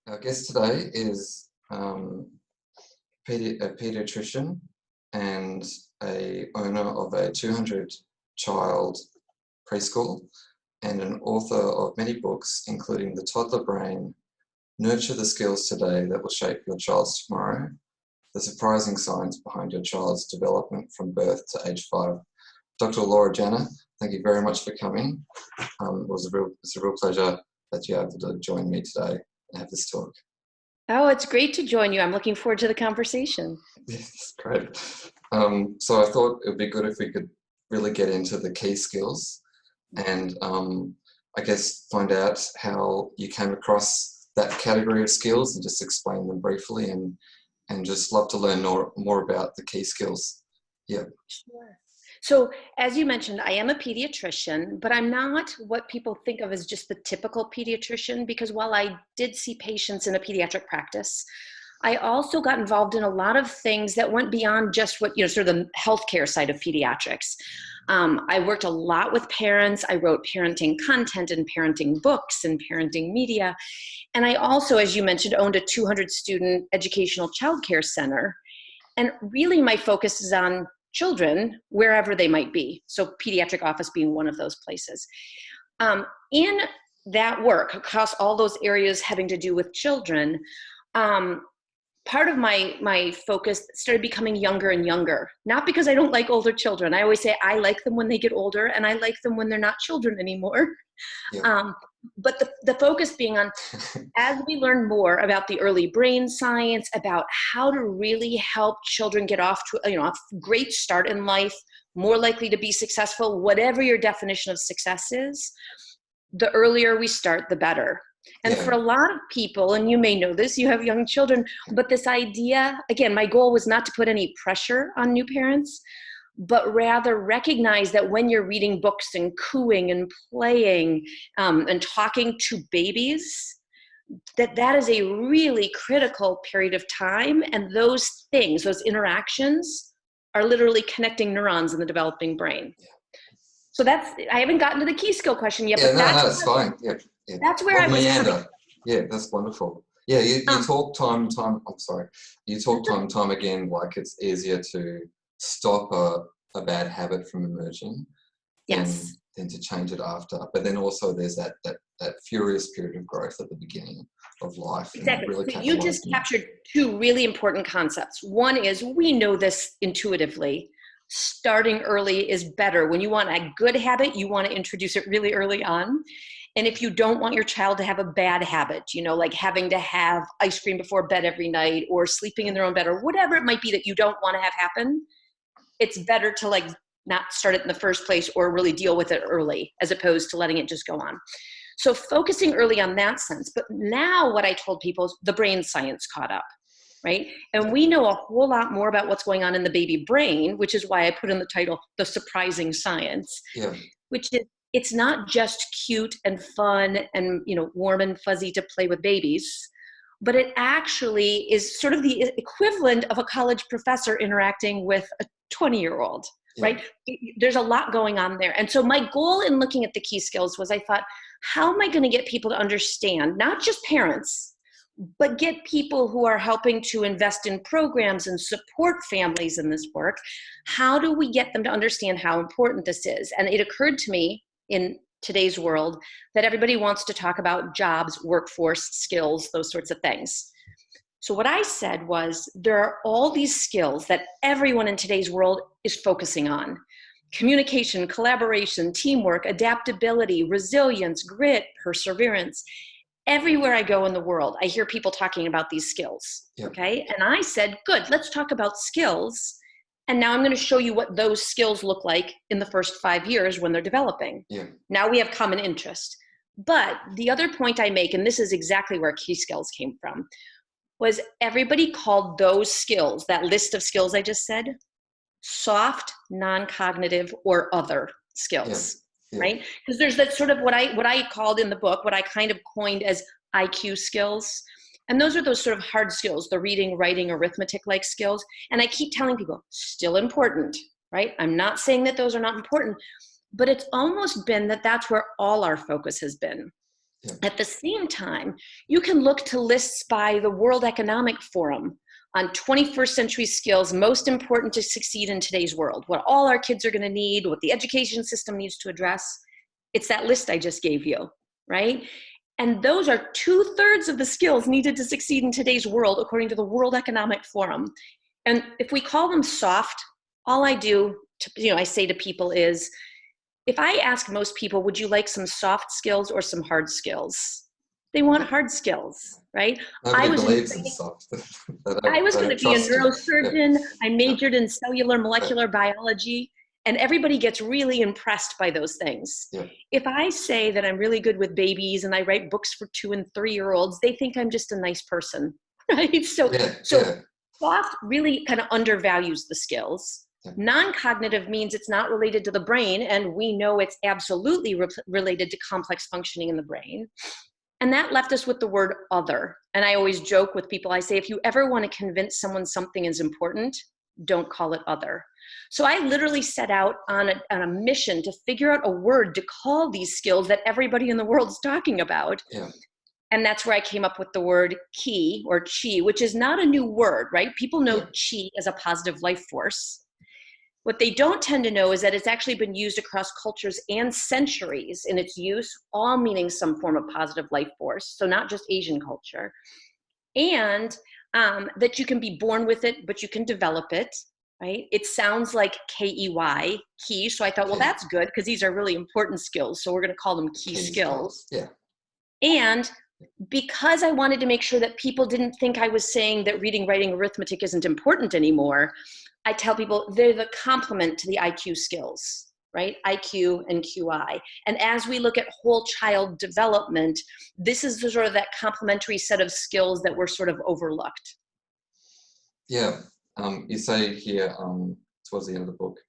Our guest today is a pediatrician and a owner of a 200-child preschool and an author of many books, including The Toddler Brain, Nurture the Skills Today That Will Shape Your Child's Tomorrow, The Surprising Science Behind Your Child's Development from Birth to Age 5. Dr. Laura Jana, thank you very much for coming. It's a real pleasure that you're able to join me today and have this talk. Oh, it's great to join you. I'm looking forward to the conversation. Yes, great. So I thought it would be good if we could really get into the key skills and I guess find out how you came across that category of skills and just explain them briefly and just love to learn more about the key skills. Yeah. Sure. So as you mentioned, I am a pediatrician, but I'm not what people think of as just the typical pediatrician, because while I did see patients in a pediatric practice, I also got involved in a lot of things that went beyond just what, sort of the healthcare side of pediatrics. I worked a lot with parents. I wrote parenting content and parenting books and parenting media. And I also, as you mentioned, owned a 200-student educational childcare center. And really my focus is on children, wherever they might be. So pediatric office being one of those places. In that work, across all those areas having to do with children, part of my focus started becoming younger and younger. Not because I don't like older children. I always say I like them when they get older, and I like them when they're not children anymore. Yeah. But the focus being on, as we learn more about the early brain science, about how to really help children get off to a great start in life, more likely to be successful, whatever your definition of success is, the earlier we start, the better. And for a lot of people, and you may know this, you have young children, but this idea, again, my goal was not to put any pressure on new parents, but rather recognize that when you're reading books and cooing and playing and talking to babies, that is a really critical period of time. And those things, those interactions are literally connecting neurons in the developing brain. So I haven't gotten to the key skill question yet, but that's fine. Yeah. That's where I was coming. Yeah, that's wonderful. Yeah, you talk time and time again, like it's easier to stop a bad habit from emerging than to change it after. But then also there's that furious period of growth at the beginning of life. Exactly. Really so you just captured two really important concepts. One is, we know this intuitively, starting early is better. When you want a good habit, you want to introduce it really early on. And if you don't want your child to have a bad habit, like having to have ice cream before bed every night or sleeping in their own bed or whatever it might be that you don't want to have happen, it's better to not start it in the first place or really deal with it early as opposed to letting it just go on. So focusing early on that sense. But now what I told people is the brain science caught up, right? And we know a whole lot more about what's going on in the baby brain, which is why I put in the title, The Surprising Science, which is, it's not just cute and fun and, warm and fuzzy to play with babies, but it actually is sort of the equivalent of a college professor interacting with a 20-year-old, right? There's a lot going on there. And so my goal in looking at the key skills was, I thought, how am I going to get people to understand, not just parents, but get people who are helping to invest in programs and support families in this work? How do we get them to understand how important this is? And it occurred to me in today's world that everybody wants to talk about jobs, workforce, skills, those sorts of things. So what I said was, there are all these skills that everyone in today's world is focusing on. Communication, collaboration, teamwork, adaptability, resilience, grit, perseverance. Everywhere I go in the world, I hear people talking about these skills, okay? And I said, good, let's talk about skills. And now I'm going to show you what those skills look like in the first 5 years when they're developing. Now we have common interest. But the other point I make, and this is exactly where key skills came from, was everybody called those skills, that list of skills I just said, soft, non-cognitive, or other skills, right? Because there's that sort of what I called in the book, what I kind of coined as IQ skills. And those are those sort of hard skills, the reading, writing, arithmetic-like skills. And I keep telling people, still important, right? I'm not saying that those are not important, but it's almost been that that's where all our focus has been. Yeah. At the same time, you can look to lists by the World Economic Forum on 21st century skills most important to succeed in today's world, what all our kids are going to need, what the education system needs to address. It's that list I just gave you, right? And those are 2/3 of the skills needed to succeed in today's world, according to the World Economic Forum. And if we call them soft, all I do, I say to people is, if I ask most people, would you like some soft skills or some hard skills? They want hard skills, right? Nobody believes in soft. I was going to be a neurosurgeon. Yeah. I majored in cellular molecular biology, and everybody gets really impressed by those things. Yeah. If I say that I'm really good with babies and I write books for 2- and 3-year-olds, they think I'm just a nice person, right? So soft really kind of undervalues the skills. Yeah. Non-cognitive means it's not related to the brain, and we know it's absolutely related to complex functioning in the brain. And that left us with the word other. And I always joke with people, I say, if you ever want to convince someone something is important, don't call it other. So I literally set out on a mission to figure out a word to call these skills that everybody in the world is talking about. Yeah. And that's where I came up with the word ki or chi, which is not a new word, right? People know chi as a positive life force. What they don't tend to know is that it's actually been used across cultures and centuries in its use, all meaning some form of positive life force. So not just Asian culture. And that you can be born with it, but you can develop it, right? It sounds like K-E-Y, ki. So I thought, well, that's good because these are really important skills. So we're going to call them key skills. Yeah. And because I wanted to make sure that people didn't think I was saying that reading, writing, arithmetic isn't important anymore, I tell people they're the complement to the IQ skills, right? IQ and QI. And as we look at whole child development, this is the sort of that complementary set of skills that were sort of overlooked. Yeah. You say here towards the end of the book,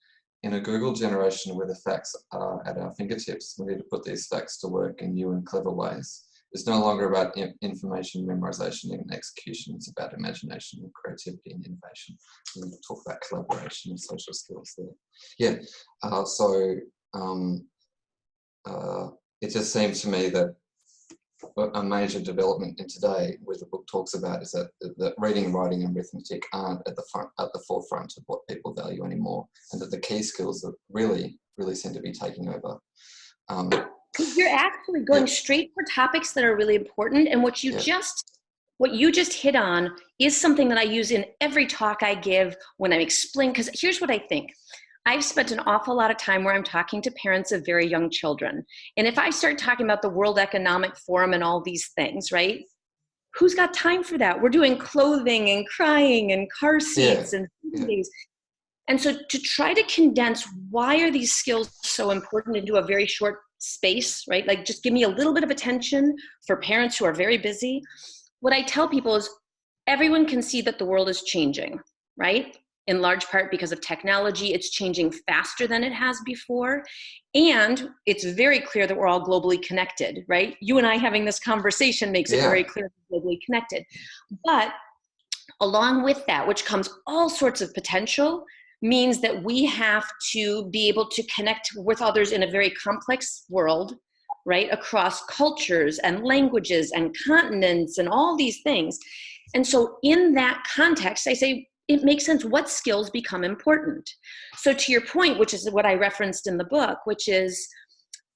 in a Google generation where the facts are at our fingertips, we need to put these facts to work in new and clever ways. It's no longer about information memorization and execution. It's about imagination and creativity and innovation. We talk about collaboration and social skills there. Yeah. It just seems to me that a major development in today, where the book talks about, is that reading, writing, and arithmetic aren't at the forefront of what people value anymore, and that the key skills that really seem to be taking over. You're actually going straight for topics that are really important, and what you just hit on is something that I use in every talk I give when I'm explaining, because here's what I think. I've spent an awful lot of time where I'm talking to parents of very young children. And if I start talking about the World Economic Forum and all these things, right? Who's got time for that? We're doing clothing and crying and car seats and days. And so to try to condense why are these skills so important into a very short space, right? Like just give me a little bit of attention for parents who are very busy. What I tell people is everyone can see that the world is changing, right? In large part because of technology, it's changing faster than it has before. And it's very clear that we're all globally connected, right? You and I having this conversation makes it very clear we're globally connected. But along with that, which comes all sorts of potential, means that we have to be able to connect with others in a very complex world, right? Across cultures and languages and continents and all these things. And so in that context, I say, it makes sense what skills become important. So to your point, which is what I referenced in the book, which is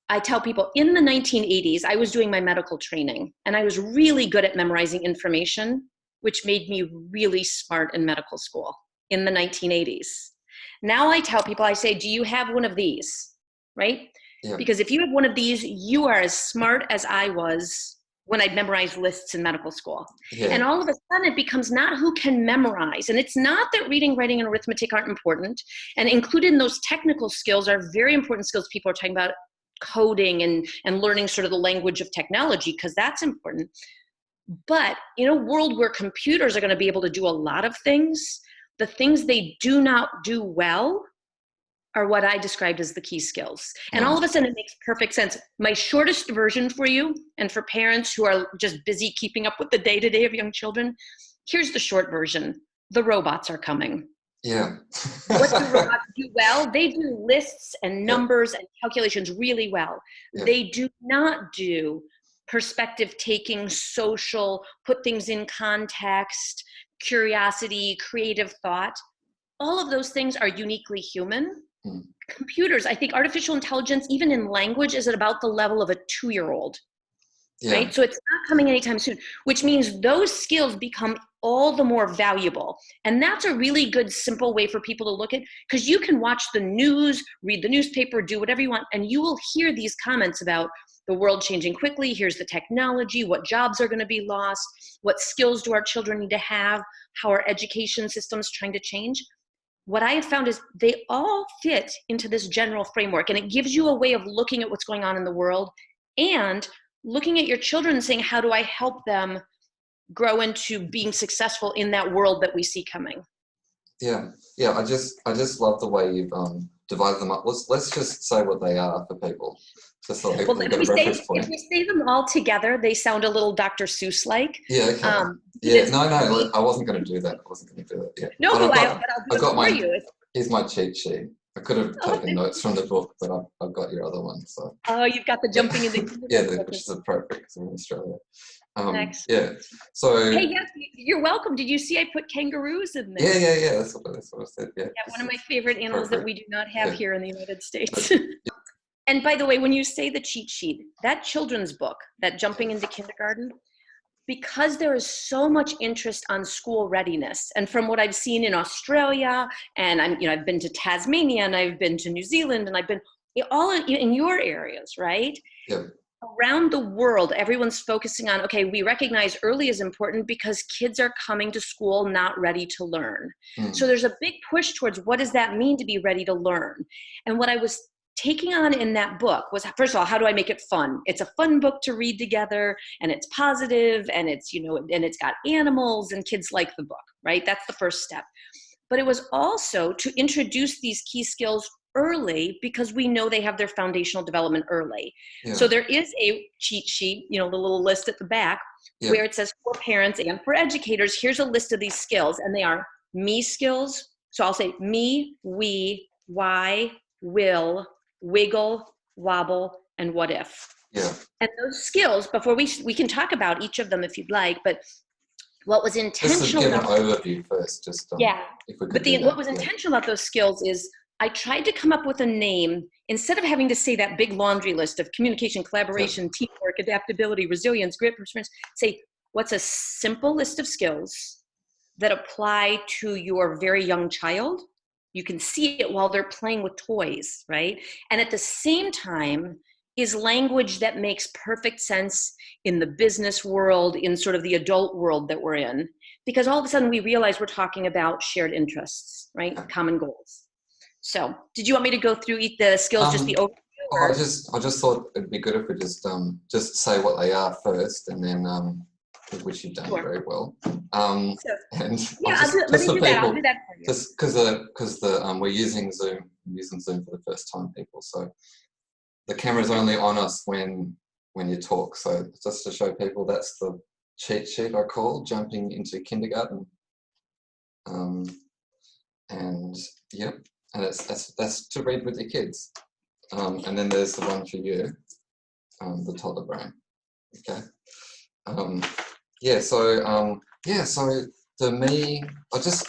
I tell people in the 1980s, I was doing my medical training and I was really good at memorizing information, which made me really smart in medical school in the 1980s. Now I tell people, I say, do you have one of these, right? Yeah. Because if you have one of these, you are as smart as I was when I'd memorized lists in medical school. Yeah. And all of a sudden it becomes not who can memorize. And it's not that reading, writing, and arithmetic aren't important. And included in those technical skills are very important skills. People are talking about coding and learning sort of the language of technology, because that's important. But in a world where computers are going to be able to do a lot of things, the things they do not do well are what I described as the key skills. And all of a sudden it makes perfect sense. My shortest version for you, and for parents who are just busy keeping up with the day-to-day of young children, here's the short version. The robots are coming. Yeah. What do robots do well? They do lists and numbers and calculations really well. They do not do perspective taking, social, put things in context, curiosity, creative thought. All of those things are uniquely human. Computers, I think artificial intelligence, even in language, is at about the level of a 2-year-old. Yeah. Right? So it's not coming anytime soon, which means those skills become all the more valuable. And that's a really good, simple way for people to look at, because you can watch the news, read the newspaper, do whatever you want, and you will hear these comments about the world changing quickly. Here's the technology, what jobs are going to be lost, what skills do our children need to have, how our education system's trying to change. What I have found is they all fit into this general framework, and it gives you a way of looking at what's going on in the world and looking at your children and saying, how do I help them grow into being successful in that world that we see coming? Yeah. I just love the way you've divided them up. Let's just say what they are for people, just so people get a reference point. If we say them all together, they sound a little Dr. Seuss-like. Yeah. Okay. No. I wasn't going to do that. Yeah. No, but I'll do it for you. Here's my cheat sheet. I could have taken notes from the book, but I've got your other one. So. Oh, you've got the jumping in the yeah, which is appropriate because I'm in Australia. Next. Yeah. So. Hey, yes, you're welcome. Did you see I put kangaroos in there? Yeah. That's what I said. Yeah. One of my favorite animals that we do not have here in the United States. And by the way, when you say the cheat sheet, that children's book, that Jumping into Kindergarten, because there is so much interest on school readiness, and from what I've seen in Australia, and I've been to Tasmania, and I've been to New Zealand, and I've been all in your areas, right? Yeah. Around the world, everyone's focusing on, okay, we recognize early is important because kids are coming to school not ready to learn. So there's a big push towards what does that mean to be ready to learn? And what I was taking on in that book was, first of all, how do I make it fun? It's a fun book to read together, and it's positive, and it's, and it's got animals, and kids like the book, right? That's the first step. But it was also to introduce these key skills early, because we know they have their foundational development early. Yeah. So there is a cheat sheet, the little list at the back, where it says for parents and for educators, here's a list of these skills, and they are me skills. So I'll say me, we, why, will, wiggle, wobble, and what if. Yeah. And those skills, before we can talk about each of them if you'd like, but what was intentional. Just give an overview first, just if we could. What was intentional about those skills is I tried to come up with a name instead of having to say that big laundry list of communication, collaboration, teamwork, adaptability, resilience, grit, perseverance. Say, what's a simple list of skills that apply to your very young child? You can see it while they're playing with toys, right? And at the same time, is language that makes perfect sense in the business world, in sort of the adult world that we're in, because all of a sudden we realize we're talking about shared interests, right? Common goals. So did you want me to go through the skills, just the overview? I just thought it'd be good if we just say what they are first, and then which you've done very well. I'll do that for you. Just because we're using Zoom. I'm using Zoom for the first time, people. So the camera's only on us when you talk. So just to show people, that's the cheat sheet I call Jumping into Kindergarten. And that's to read with your kids. And then there's the one for you, the toddler brain. Okay. So to me, I just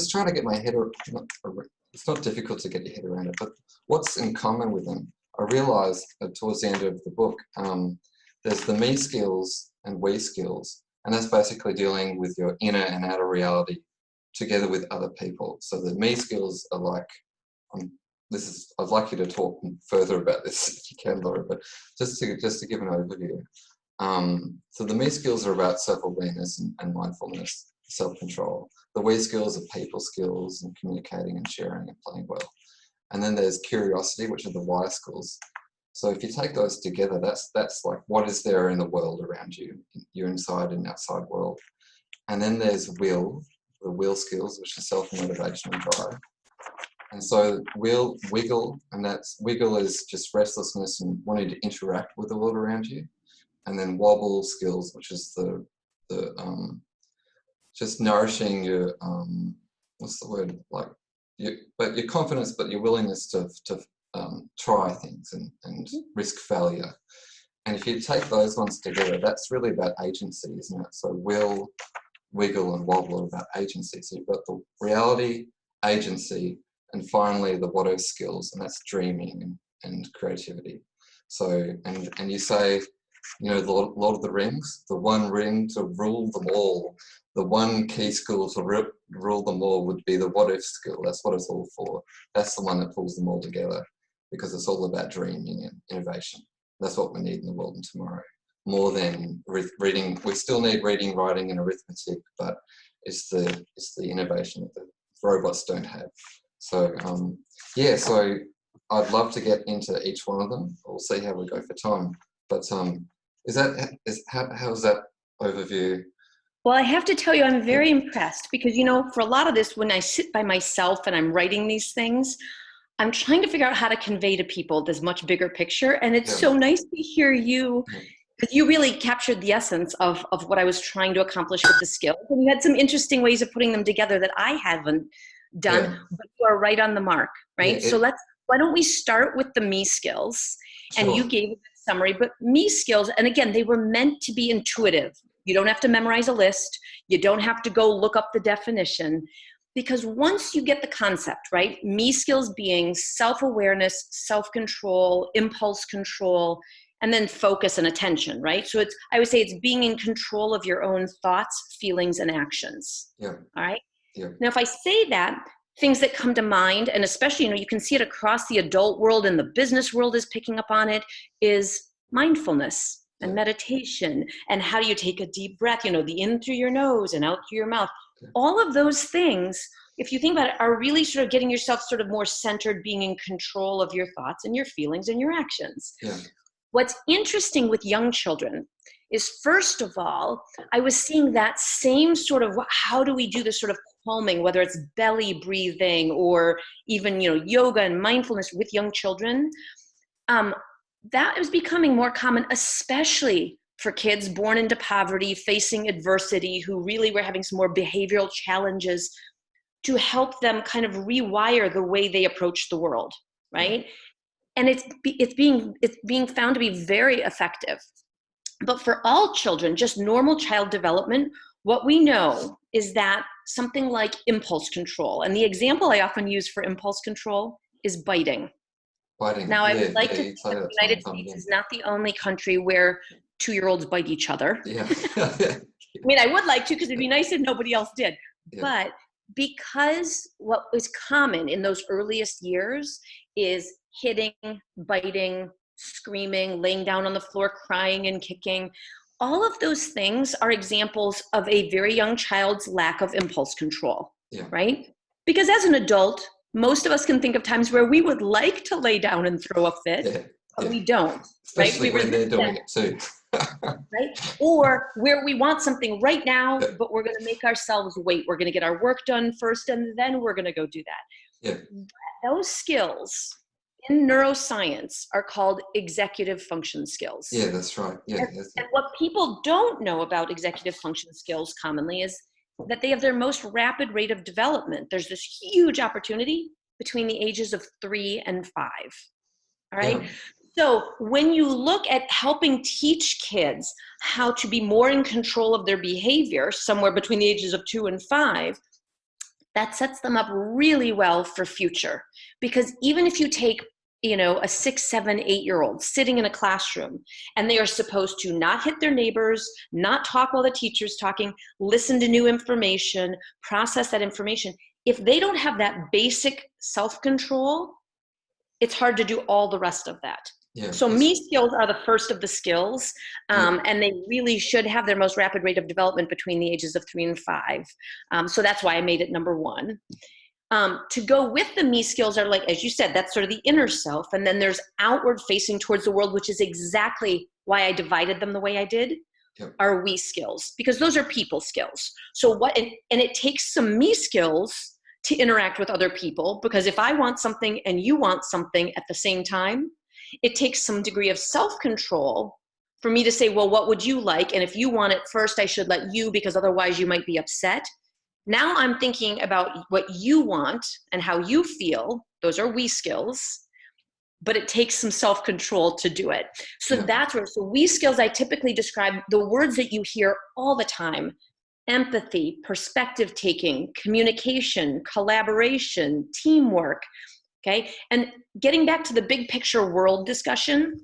trying to get my head around. It's not difficult to get your head around it, but what's in common with them? I realized towards the end of the book, there's the me skills and we skills, and that's basically dealing with your inner and outer reality together with other people. So the me skills are like, I'd like you to talk further about this if you can, Laura, but just to give an overview. So the me skills are about self-awareness and mindfulness, self-control. The we skills are people skills and communicating and sharing and playing well. And then there's curiosity, which are the why skills. So if you take those together, that's like what is there in the world around you, your inside and outside world. And then there's will, the will skills, which is self-motivation and drive. And so wiggle, and wiggle is just restlessness and wanting to interact with the world around you. And then wobble skills, which is the just nourishing your what's the word, like but your confidence, but your willingness to try things and risk failure. And if you take those ones together, that's really about agency, isn't it? So will, wiggle, and wobble are about agency. So you've got the reality, agency, and finally the what if skills, and that's dreaming and creativity. So, and you say, you know, the Lord of the Rings, the one ring to rule them all, the one key skill to rule them all would be the what if skill. That's what it's all for. That's the one that pulls them all together, because it's all about dreaming and innovation. That's what we need in the world and tomorrow. More than reading. We still need reading, writing, and arithmetic, but it's the innovation that the robots don't have. So yeah, so I'd love to get into each one of them. We'll see how we go for time. But how's that overview? Well, I have to tell you, I'm very impressed because, you know, for a lot of this, when I sit by myself and I'm writing these things, I'm trying to figure out how to convey to people this much bigger picture. And it's so nice to hear you, because you really captured the essence of what I was trying to accomplish with the skills. And you had some interesting ways of putting them together that I haven't done, but you are right on the mark, right? So why don't we start with the me skills? And you gave a summary, but me skills, and again, they were meant to be intuitive. You don't have to memorize a list. You don't have to go look up the definition, because once you get the concept, right? Me skills being self-awareness, self-control, impulse control, and then focus and attention, right? So I would say it's being in control of your own thoughts, feelings, and actions. All right? Now, if I say that, things that come to mind, and especially, you know, you can see it across the adult world and the business world is picking up on it, is mindfulness and meditation. And how do you take a deep breath, you know, the in through your nose and out through your mouth. All of those things, if you think about it, are really sort of getting yourself sort of more centered, being in control of your thoughts and your feelings and your actions. What's interesting with young children is, first of all, I was seeing that same sort of, how do we do this sort of calming, whether it's belly breathing or even, you know, yoga and mindfulness with young children. That is becoming more common, especially for kids born into poverty, facing adversity, who really were having some more behavioral challenges, to help them kind of rewire the way they approach the world, right? And it's being found to be very effective. But for all children, just normal child development, what we know is that something like impulse control, and the example I often use for impulse control is biting. Now, I would like to think that the United States is not the only country where 2-year-olds bite each other. I mean, I would like to, because it'd be nice if nobody else did. But because what was common in those earliest years is hitting, biting, screaming, laying down on the floor, crying and kicking, all of those things are examples of a very young child's lack of impulse control, right? Because as an adult, most of us can think of times where we would like to lay down and throw a fit, but we don't. Especially when they're doing it too. Right? Or where we want something right now, but we're going to make ourselves wait. We're going to get our work done first, and then we're going to go do that. Those skills in neuroscience are called executive function skills. That's right. And what people don't know about executive function skills commonly is that they have their most rapid rate of development. There's this huge opportunity between the ages of 3 and 5. All right. So when you look at helping teach kids how to be more in control of their behavior, somewhere between the ages of 2 and 5, that sets them up really well for future. Because even if you take, you know, a 6, 7, 8-year-old sitting in a classroom, and they are supposed to not hit their neighbors, not talk while the teacher's talking, listen to new information, process that information. If they don't have that basic self-control, it's hard to do all the rest of that. So me skills are the first of the skills, and they really should have their most rapid rate of development between the ages of 3 and 5. So that's why I made it number 1. To go with the me skills are, like, as you said, that's sort of the inner self. And then there's outward facing towards the world, which is exactly why I divided them the way I did, are we skills, because those are people skills. So and it takes some me skills to interact with other people, because if I want something and you want something at the same time, it takes some degree of self-control for me to say, well, what would you like? And if you want it first, I should let you, because otherwise you might be upset. Now I'm thinking about what you want and how you feel. Those are we skills. but it takes some self-control to do it. So that's where, so we skills, I typically describe the words that you hear all the time: empathy, perspective taking, communication, collaboration, teamwork. Okay. And getting back to the big picture world discussion,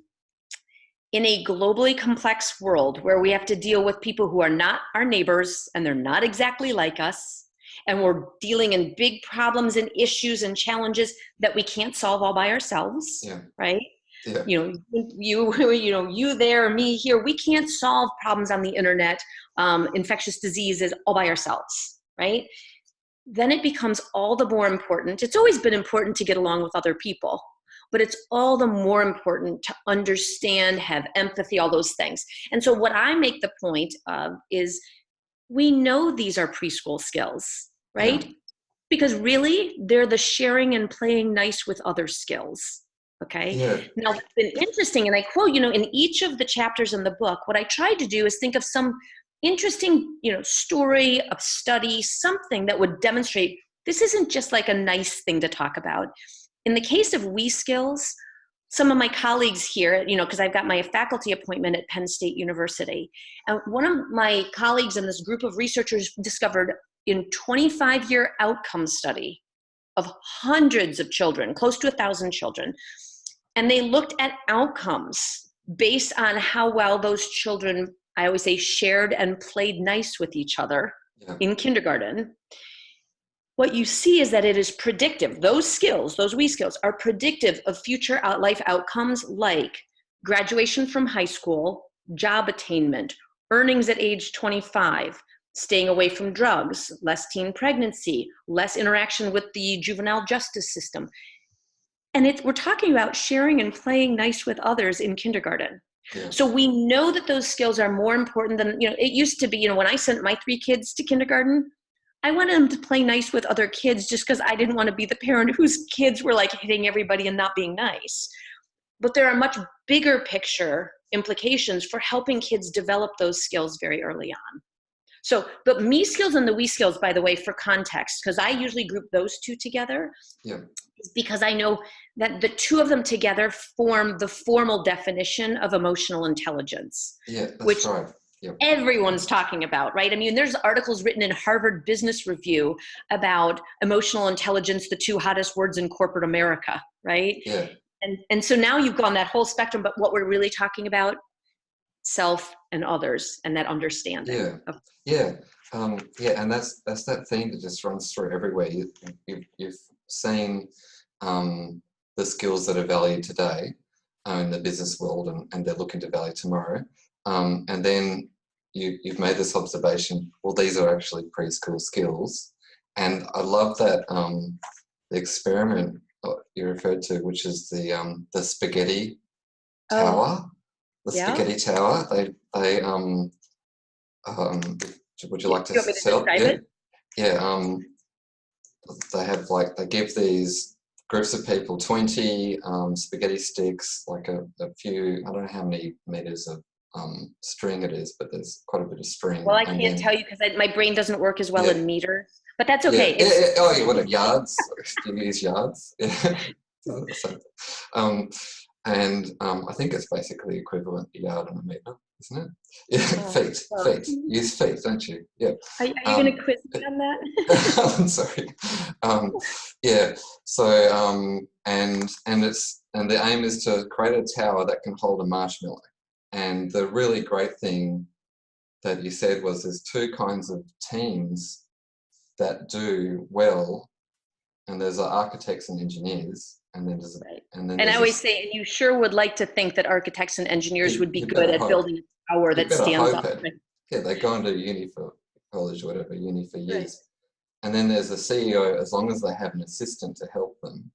in a globally complex world where we have to deal with people who are not our neighbors and they're not exactly like us, and we're dealing in big problems and issues and challenges that we can't solve all by ourselves, right? Yeah. You there, me here, we can't solve problems on the internet, infectious diseases all by ourselves, right? Then it becomes all the more important. It's always been important to get along with other people, but it's all the more important to understand, have empathy, all those things. And so what I make the point of is, we know these are preschool skills, right? Yeah. Because really, they're the sharing and playing nice with other skills, okay? Yeah. Now, it's been interesting, and I quote, in each of the chapters in the book, what I tried to do is think of some interesting, story of study, something that would demonstrate this isn't just like a nice thing to talk about. In the case of we skills, some of my colleagues here, because I've got my faculty appointment at Penn State University, and one of my colleagues in this group of researchers discovered in 25-year outcome study of hundreds of children, close to 1,000 children, and they looked at outcomes based on how well those children, I always say, shared and played nice with each other in kindergarten. What you see is that it is predictive. Those skills, those we skills, are predictive of future life outcomes like graduation from high school, job attainment, earnings at age 25, staying away from drugs, less teen pregnancy, less interaction with the juvenile justice system. And we're talking about sharing and playing nice with others in kindergarten. Yeah. So we know that those skills are more important than, it used to be, when I sent my 3 kids to kindergarten, I wanted them to play nice with other kids just because I didn't want to be the parent whose kids were like hitting everybody and not being nice. But there are much bigger picture implications for helping kids develop those skills very early on. So the me skills and the we skills, by the way, for context, because I usually group those two together, is because I know that the two of them together form the formal definition of emotional intelligence. Yeah, that's which right. Yep. Everyone's talking about, right? I mean, there's articles written in Harvard Business Review about emotional intelligence, the 2 hottest words in corporate America, right? Yeah. And so now you've gone that whole spectrum, but what we're really talking about, self and others, and that understanding. And that's that theme that just runs through everywhere. You've seen the skills that are valued today in the business world, and they're looking to value tomorrow. And then you've made this observation, well, these are actually preschool skills. And I love that the experiment you referred to, which is the spaghetti tower. The spaghetti tower. They would you like to sell? It? Yeah. They give these groups of people 20 spaghetti sticks, like a few, I don't know how many meters of string it is, but there's quite a bit of string. Well, I can't tell you because my brain doesn't work as well in meters, but that's okay. What, yards? Do you use yards? And I think it's basically equivalent to yard and a meter, isn't it? Yeah, feet. Use feet, don't you? Yeah. Are you going to quiz me on that? I'm sorry. So and the aim is to create a tower that can hold a marshmallow. And the really great thing that you said was there's 2 kinds of teams that do well, and there's architects and engineers. And then there's and I always say, and you sure would like to think that architects and engineers would be good at building a tower that stands up. Yeah, they go into uni for college or whatever, uni for years. Right. And then there's a CEO, as long as they have an assistant to help them.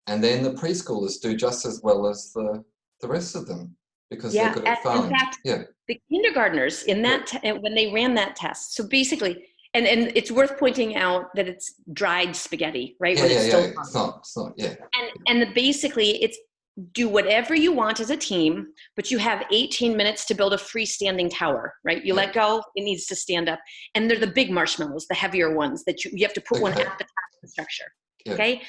And then the preschoolers do just as well as the rest of them, because they're good at failing. In fact, the kindergartners in that when they ran that test, so basically, and it's worth pointing out that it's dried spaghetti, right? It's not, And basically, it's do whatever you want as a team, but you have 18 minutes to build a freestanding tower, right? You let go, it needs to stand up. And they're the big marshmallows, the heavier ones that you have to put one at the top of the structure, okay?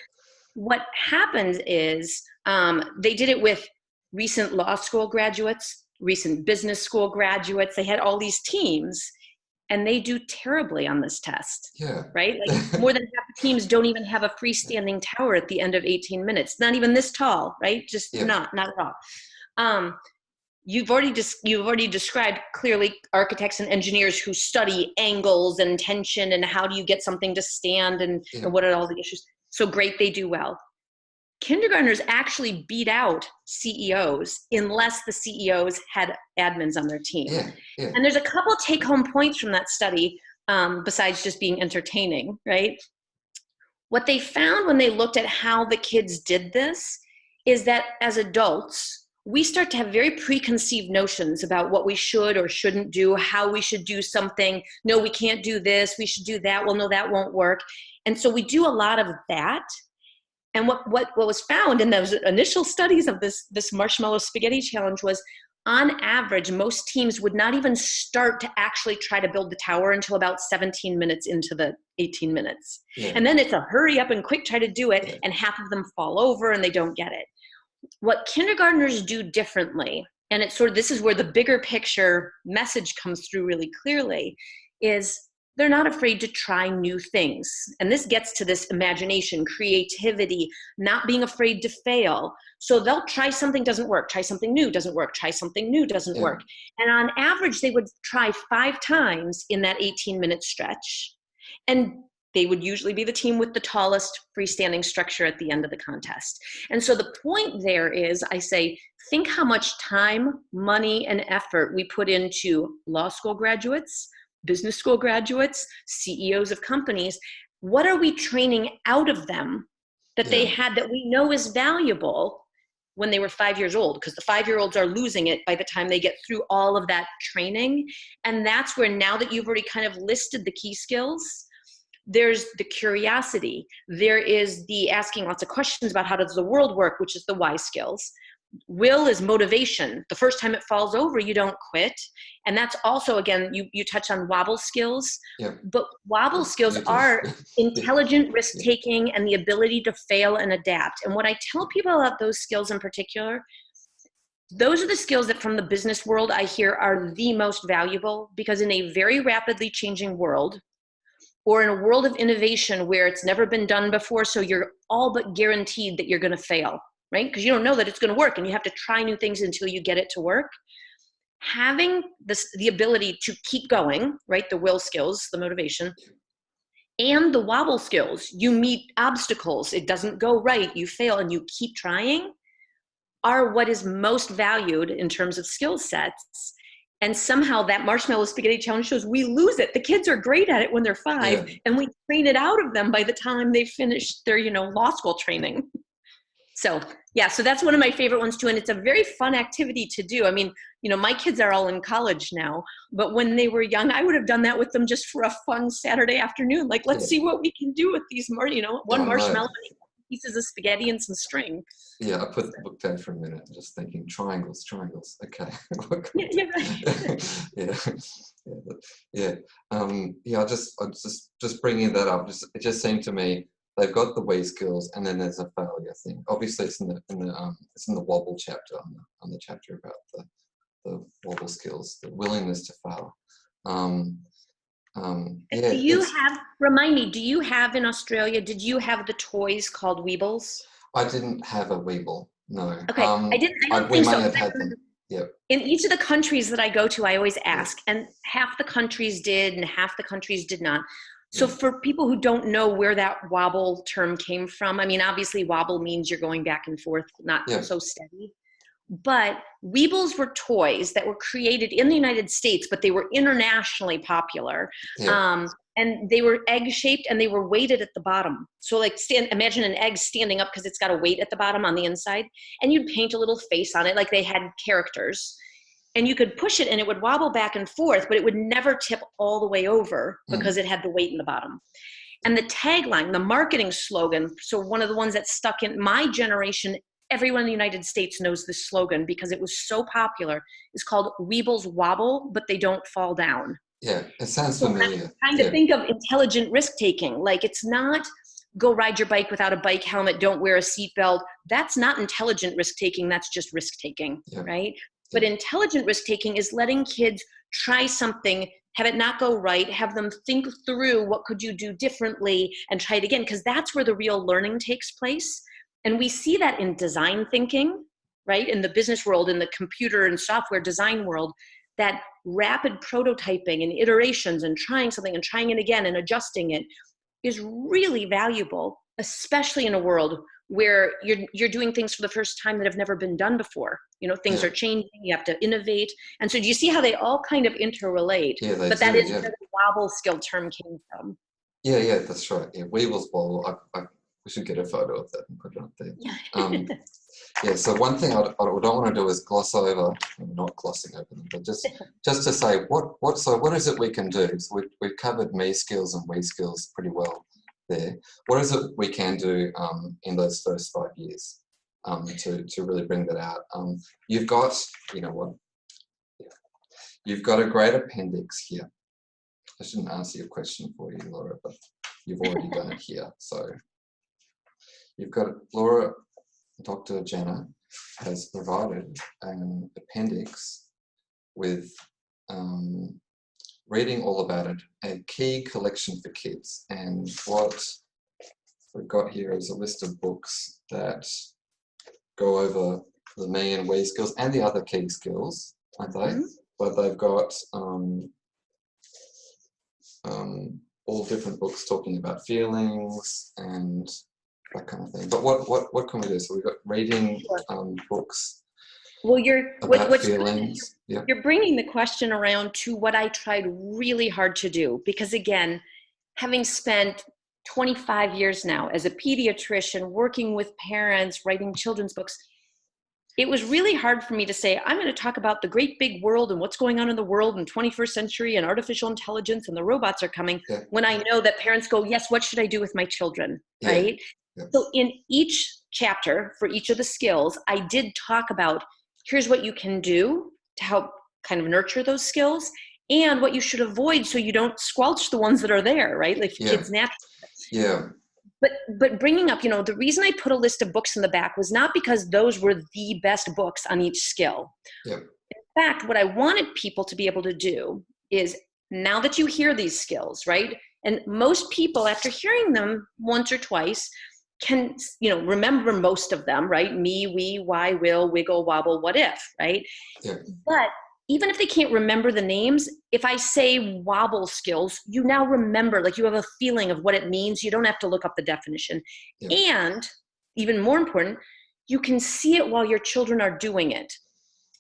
what happened is they did it with recent law school graduates, recent business school graduates. They had all these teams, and they do terribly on this test. Yeah. Right? Like more than half the teams don't even have a freestanding tower at the end of 18 minutes. Not even this tall, right? Just not at all. You've already described clearly architects and engineers who study angles and tension and how do you get something to stand and what are all the issues. So great, they do well. Kindergartners actually beat out CEOs unless the CEOs had admins on their team. And there's a couple take-home points from that study besides just being entertaining, right? What they found when they looked at how the kids did this is that as adults, we start to have very preconceived notions about what we should or shouldn't do, how we should do something. No, we can't do this. We should do that. Well, no, that won't work. And so we do a lot of that. And what was found in those initial studies of this marshmallow spaghetti challenge was, on average, most teams would not even start to actually try to build the tower until about 17 minutes into the 18 minutes. And then it's a hurry up and quick try to do it, and half of them fall over and they don't get it. What kindergartners do differently, and it's sort of, this is where the bigger picture message comes through really clearly, is they're not afraid to try new things. And this gets to this imagination, creativity, not being afraid to fail. So they'll try something, doesn't work, try something new, doesn't work, try something new, doesn't work. And on average, they would try 5 times in that 18-minute stretch. And they would usually be the team with the tallest freestanding structure at the end of the contest. And so the point there is, I say, think how much time, money, and effort we put into law school graduates, business school graduates, CEOs of companies. What are we training out of them that they had that we know is valuable when they were 5 years old? Because the 5-year-olds are losing it by the time they get through all of that training. And that's where, now that you've already kind of listed the key skills, there's the curiosity. There is the asking lots of questions about how does the world work, which is the why skills. Will is motivation. The first time it falls over, you don't quit. And that's also, again, you touch on wobble skills, but wobble skills are intelligent risk-taking and the ability to fail and adapt. And what I tell people about those skills in particular, those are the skills that from the business world I hear are the most valuable, because in a very rapidly changing world, or in a world of innovation where it's never been done before, so you're all but guaranteed that you're going to fail, right? Because you don't know that it's going to work, and you have to try new things until you get it to work. Having the ability to keep going, right? The will skills, the motivation, and the wobble skills. You meet obstacles, it doesn't go right, you fail, and you keep trying, are what is most valued in terms of skill sets. And somehow that marshmallow spaghetti challenge shows we lose it. The kids are great at it when they're 5, and we train it out of them by the time they finish their, law school training. So so that's one of my favorite ones too. And it's a very fun activity to do. I mean, my kids are all in college now, but when they were young, I would have done that with them just for a fun Saturday afternoon. Like, let's see what we can do with these, marshmallow, pieces of spaghetti and some string. I put the book down for a minute, just thinking triangles. Okay. I just bringing that up. It just seemed to me they've got the we skills, and then there's a failure thing. Obviously, it's in the wobble chapter on the chapter about the wobble skills, the willingness to fail. Do you have, remind me, do you have in Australia, did you have the toys called Weebles? I didn't have a Weeble, no. Okay, I don't think so. Have had them. In each of the countries that I go to, I always ask, and half the countries did and half the countries did not. So for people who don't know where that wobble term came from, I mean, obviously wobble means you're going back and forth, not so steady. But Weebles were toys that were created in the United States, but they were internationally popular. And they were egg-shaped, and they were weighted at the bottom. So like, imagine an egg standing up because it's got a weight at the bottom on the inside. And you'd paint a little face on it like they had characters. And you could push it, and it would wobble back and forth, but it would never tip all the way over because it had the weight in the bottom. And the tagline, the marketing slogan, so one of the ones that stuck in my generation, everyone in the United States knows this slogan because it was so popular, is called Weebles Wobble, but they don't fall down. Yeah, it sounds familiar. I'm trying to think of intelligent risk-taking. Like, it's not go ride your bike without a bike helmet, don't wear a seatbelt. That's not intelligent risk-taking, that's just risk-taking, right? But intelligent risk-taking is letting kids try something, have it not go right, have them think through what could you do differently and try it again, because that's where the real learning takes place. And we see that in design thinking, right? In the business world, in the computer and software design world, that rapid prototyping and iterations and trying something and trying it again and adjusting it is really valuable, especially in a world where you're doing things for the first time that have never been done before. You know, things are changing, you have to innovate. And so do you see how they all kind of interrelate? Yeah, but that is where the wobble skill term came from. Yeah, that's right. Yeah, Weebles Wobble. We should get a photo of that and put it up there. So one thing I don't want to do is gloss over, not glossing over them, but just to say what is it we can do? So we've covered me skills and we skills pretty well there. What is it we can do in those first 5 years to really bring that out? You've got, you've got a great appendix here. I shouldn't answer your question for you, Laura, but you've already done it here. So you've got Laura, Dr. Jana has provided an appendix with reading all about it, a key collection for kids. And what we've got here is a list of books that go over the me and we skills and the other key skills, aren't they? But they've got all different books talking about feelings and that kind of thing. But what can we do? So we've got reading books. Well, what's feelings. You're bringing the question around to what I tried really hard to do, because again, having spent 25 years now as a pediatrician, working with parents, writing children's books, it was really hard for me to say, I'm going to talk about the great big world and what's going on in the world in 21st century and artificial intelligence and the robots are coming, when I know that parents go, yes, what should I do with my children, right? So in each chapter for each of the skills, I did talk about, here's what you can do to help kind of nurture those skills and what you should avoid so you don't squelch the ones that are there, right? Like kids naturally. But bringing up, the reason I put a list of books in the back was not because those were the best books on each skill. In fact, what I wanted people to be able to do is, now that you hear these skills, right? And most people, after hearing them once or twice, can, remember most of them, right? Me, we, why, will, wiggle, wobble, what if, right? But even if they can't remember the names, if I say wobble skills, you now remember, like you have a feeling of what it means. You don't have to look up the definition. And even more important, you can see it while your children are doing it.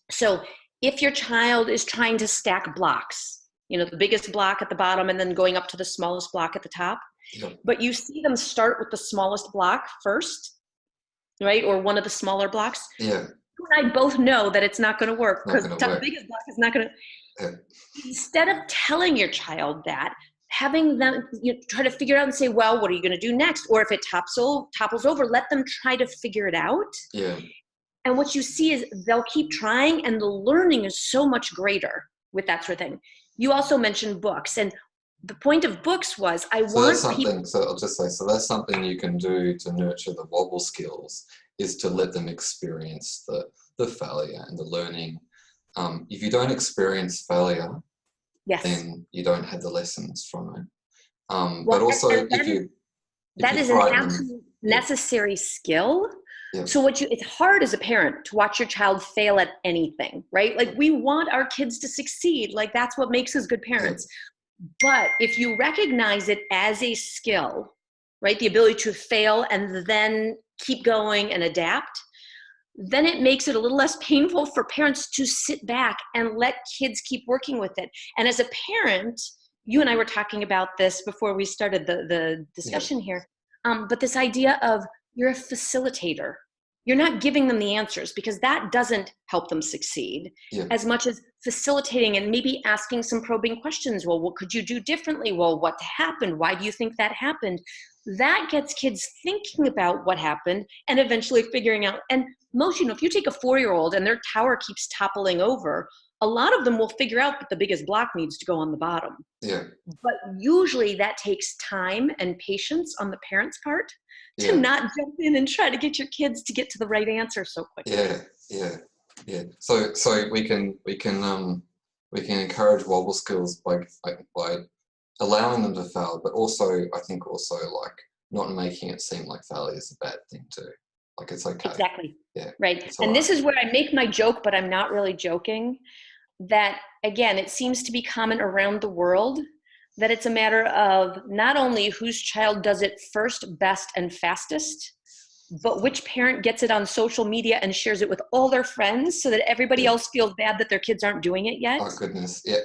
So if your child is trying to stack blocks, the biggest block at the bottom and then going up to the smallest block at the top, but you see them start with the smallest block first, right? Or one of the smaller blocks. You and I both know that it's not going to work because the biggest block is not going to. Instead of telling your child that, having them try to figure it out and say, well, what are you going to do next? Or if it topples over, let them try to figure it out. And what you see is they'll keep trying, and the learning is so much greater with that sort of thing. You also mentioned books, and the point of books was So I'll just say, so that's something you can do to nurture the wobble skills, is to let them experience the failure and the learning. If you don't experience failure, then you don't have the lessons from it. But also, that is an absolute necessary skill. So it's hard as a parent to watch your child fail at anything, right? Like we want our kids to succeed. Like that's what makes us good parents. But if you recognize it as a skill, right, the ability to fail and then keep going and adapt, then it makes it a little less painful for parents to sit back and let kids keep working with it. And as a parent, you and I were talking about this before we started the discussion here, but this idea of you're a facilitator. You're not giving them the answers because that doesn't help them succeed as much as facilitating and maybe asking some probing questions. Well, what could you do differently? Well, what happened? Why do you think that happened? That gets kids thinking about what happened and eventually figuring out. And most, if you take a 4-year-old and their tower keeps toppling over, a lot of them will figure out that the biggest block needs to go on the bottom. Yeah. But usually that takes time and patience on the parents' part to Yeah. not jump in and try to get your kids to get to the right answer so quickly. Yeah. Yeah. Yeah. So we can encourage wobble skills by allowing them to fail, but also I think also like not making it seem like failure is a bad thing too. Like it's okay. Exactly. Yeah. Right. And this is where I make my joke, but I'm not really joking. That again, it seems to be common around the world that it's a matter of not only whose child does it first, best, and fastest, but which parent gets it on social media and shares it with all their friends so that everybody else feels bad that their kids aren't doing it yet. Oh goodness. Yeah.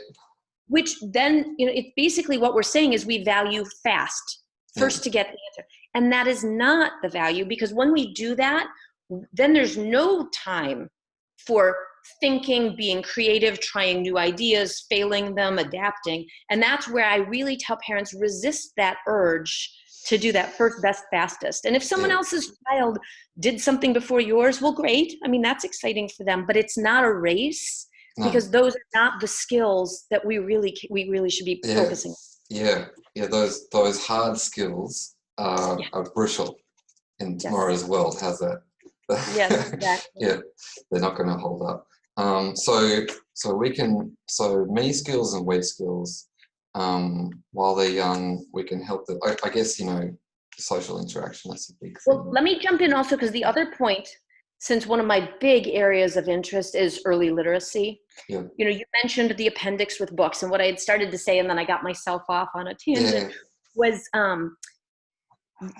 Which then, it's basically what we're saying is we value fast, first to get the answer. And that is not the value, because when we do that, then there's no time for thinking, being creative, trying new ideas, failing them, adapting. And that's where I really tell parents, resist that urge to do that first, best, fastest. And if someone else's child did something before yours, well, great. I mean, that's exciting for them, but it's not a race. Because those are not the skills that we really should be focusing on. Yeah, those hard skills are brutal in tomorrow's world. How's that? Yes, exactly. Yeah, they're not going to hold up. So me skills and we skills, while they're young, we can help them. I guess social interaction, that's a big thing. Well, let me jump in also, because the other point, since one of my big areas of interest is early literacy. Yeah. You mentioned the appendix with books, and what I had started to say, and then I got myself off on a tangent, was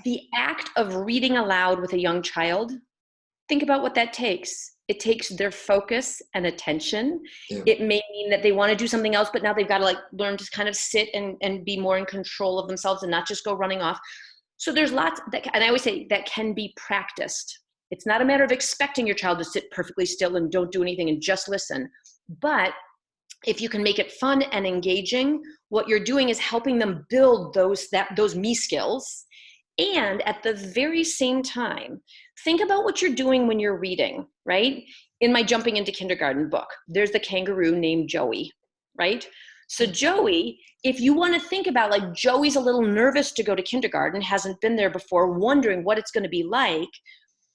the act of reading aloud with a young child. Think about what that takes. It takes their focus and attention. Yeah. It may mean that they want to do something else, but now they've got to learn to kind of sit and be more in control of themselves and not just go running off. So there's lots that, and I always say that can be practiced. It's not a matter of expecting your child to sit perfectly still and don't do anything and just listen. But if you can make it fun and engaging, what you're doing is helping them build those me skills. And at the very same time, think about what you're doing when you're reading, right? In my Jumping into Kindergarten book, there's the kangaroo named Joey, right? So Joey, if you want to think about Joey's a little nervous to go to kindergarten, hasn't been there before, wondering what it's going to be like.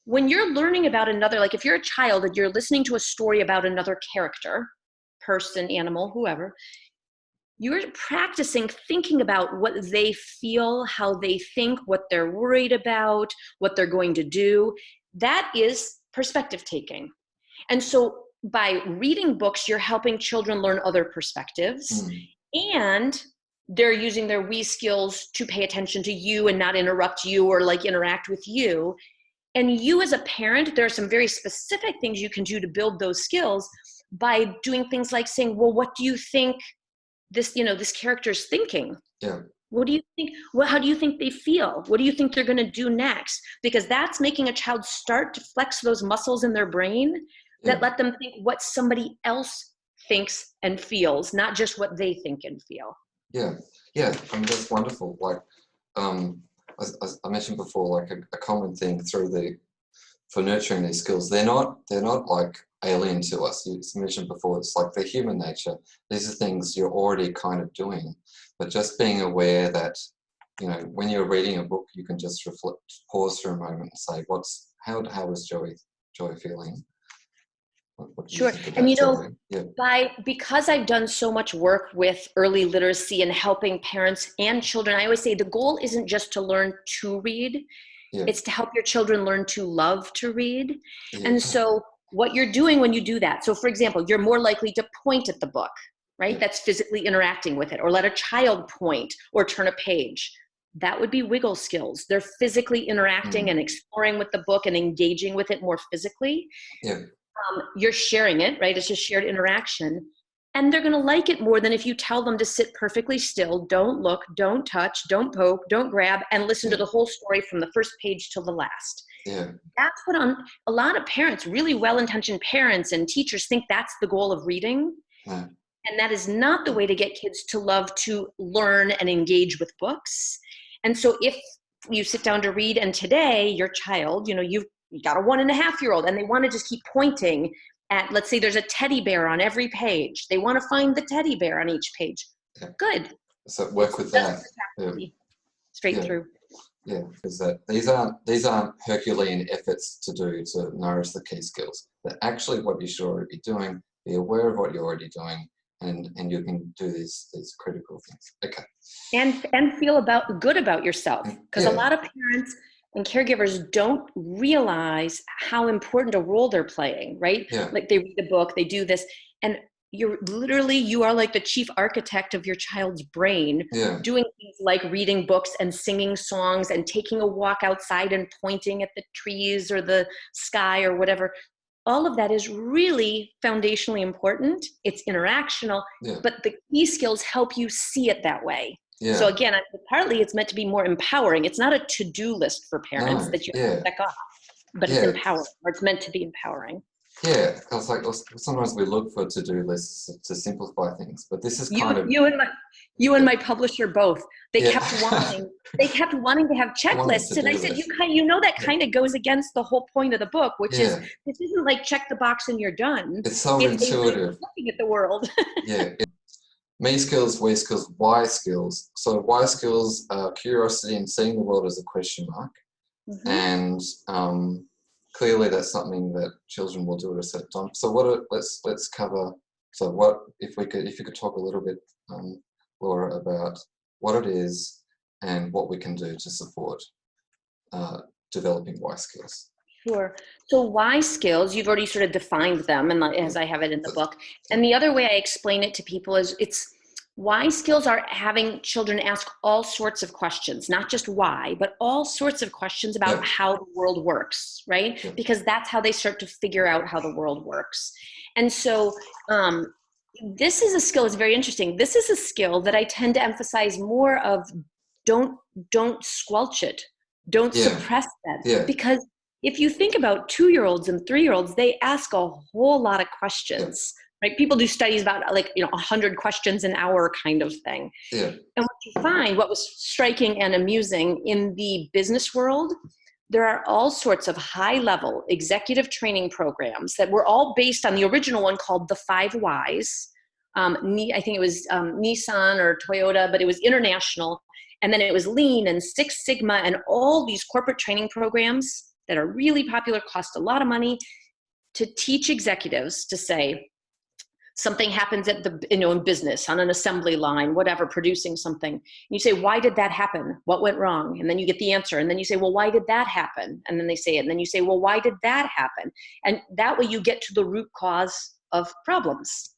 When you're learning about another, if you're a child and you're listening to a story about another character, person, animal, whoever, you're practicing thinking about what they feel, how they think, what they're worried about, what they're going to do. That is perspective taking. And so by reading books, you're helping children learn other perspectives, and they're using their we skills to pay attention to you and not interrupt you or interact with you. And you as a parent, there are some very specific things you can do to build those skills by doing things like saying, well, what do you think this character's thinking? Yeah. What do you think? Well, how do you think they feel? What do you think they're going to do next? Because that's making a child start to flex those muscles in their brain that let them think what somebody else thinks and feels, not just what they think and feel. Yeah. I mean, that's wonderful. As I mentioned before, a common thing for nurturing these skills, they're not alien to us. You mentioned before, it's their human nature. These are things you're already kind of doing, but just being aware that, when you're reading a book, you can just reflect, pause for a moment and say, how is Joey feeling? What do you think about Joey? Because I've done so much work with early literacy and helping parents and children, I always say the goal isn't just to learn to read, it's to help your children learn to love to read. And so what you're doing when you do that, so for example, you're more likely to point at the book, right? That's physically interacting with it, or let a child point or turn a page. That would be wiggle skills. They're physically interacting and exploring with the book and engaging with it more physically. You're sharing it, right? It's just shared interaction. And they're going to like it more than if you tell them to sit perfectly still, don't look, don't touch, don't poke, don't grab, and listen to the whole story from the first page till the last. That's what a lot of parents, really well-intentioned parents and teachers, think that's the goal of reading. And that is not the way to get kids to love to learn and engage with books. And so if you sit down to read, and today your child, you've got a 1.5-year-old and they want to just keep pointing at, let's say there's a teddy bear on every page. They want to find the teddy bear on each page. Yeah. Good. So work with that. Yeah. Straight Yeah. through. Yeah, because these aren't Herculean efforts to do to nourish the key skills. They're actually what you should already be doing. Be aware of what you're already doing, and you can do these critical things. Okay. And feel good about yourself, because a lot of parents and caregivers don't realize how important a role they're playing, right? Yeah. Like they read a book, they do this, and you are like the chief architect of your child's brain, doing things like reading books and singing songs and taking a walk outside and pointing at the trees or the sky or whatever. All of that is really foundationally important. It's interactional, but the key skills help you see it that way. Yeah. So again, partly it's meant to be more empowering. It's not a to-do list for parents that you have to check off, but it's empowering, or it's meant to be empowering. Yeah, because like sometimes we look for to-do lists to simplify things, but this is you and my publisher both. They kept wanting to have checklists, and I said, that kind of goes against the whole point of the book, which is this isn't like check the box and you're done. It's so intuitive. Looking at the world. Me skills, we skills, why skills. So why skills are curiosity and seeing the world as a question mark, and clearly that's something that children will do at a certain time. So let's cover. So what if you could talk a little bit, Laura, about what it is and what we can do to support developing why skills. Sure. So why skills, you've already sort of defined them, and as I have it in the book. And the other way I explain it to people is why skills are having children ask all sorts of questions, not just why, but all sorts of questions about how the world works, right? Because that's how they start to figure out how the world works. And so this is a skill that's very interesting. This is a skill that I tend to emphasize more of don't squelch it. Don't suppress that. Because if you think about 2-year-olds and 3-year-olds, they ask a whole lot of questions, right? People do studies about 100 questions an hour kind of thing. Yeah. And what you find, what was striking and amusing in the business world, there are all sorts of high-level executive training programs that were all based on the original one called the 5 Whys. I think it was Nissan or Toyota, but it was international. And then it was Lean and Six Sigma and all these corporate training programs that are really popular, cost a lot of money, to teach executives to say, something happens at in business, on an assembly line, whatever, producing something. And you say, why did that happen? What went wrong? And then you get the answer. And then you say, well, why did that happen? And then they say it. And then you say, well, why did that happen? And that way you get to the root cause of problems.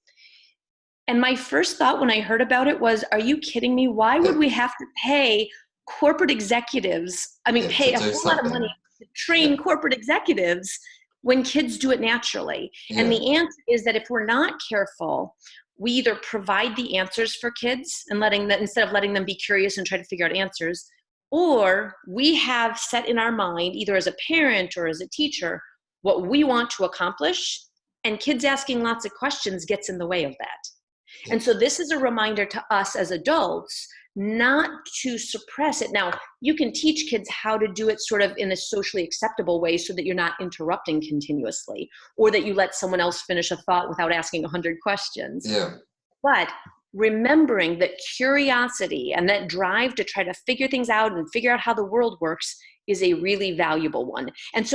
And my first thought when I heard about it was, are you kidding me? Why would we have to pay corporate executives, pay a whole lot of money to train corporate executives when kids do it naturally? And the answer is that if we're not careful, we either provide the answers for kids and instead of letting them be curious and try to figure out answers, or we have set in our mind, either as a parent or as a teacher, what we want to accomplish, and kids asking lots of questions gets in the way of that. And so this is a reminder to us as adults not to suppress it. Now, you can teach kids how to do it sort of in a socially acceptable way so that you're not interrupting continuously, or that you let someone else finish a thought without asking 100 questions. Yeah. But remembering that curiosity and that drive to try to figure things out and figure out how the world works is a really valuable one. And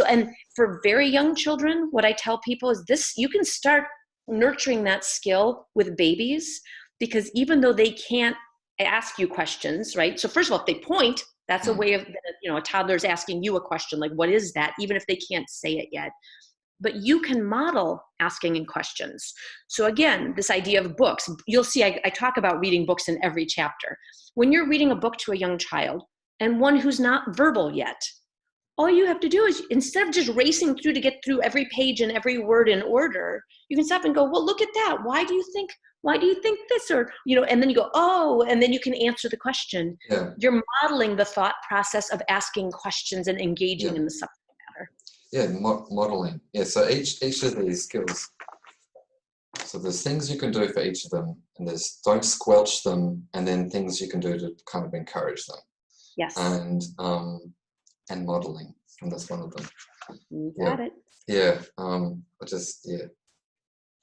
for very young children, what I tell people is this: you can start nurturing that skill with babies, because even though they can't ask you questions, right? So first of all, if they point, that's a way of, a toddler's asking you a question, like, what is that? Even if they can't say it yet. But you can model asking in questions. So again, this idea of books, you'll see I talk about reading books in every chapter. When you're reading a book to a young child, and one who's not verbal yet, all you have to do is, instead of just racing through to get through every page and every word in order, you can stop and go, well, look at that. Why do you think this? Or, and then you go, oh, and then you can answer the question. Yeah. You're modeling the thought process of asking questions and engaging in the subject matter. Yeah, modeling. Yeah, so each of these skills, so there's things you can do for each of them, and there's don't squelch them, and then things you can do to kind of encourage them. Yes. And modeling, and that's one of them. You got it. Yeah.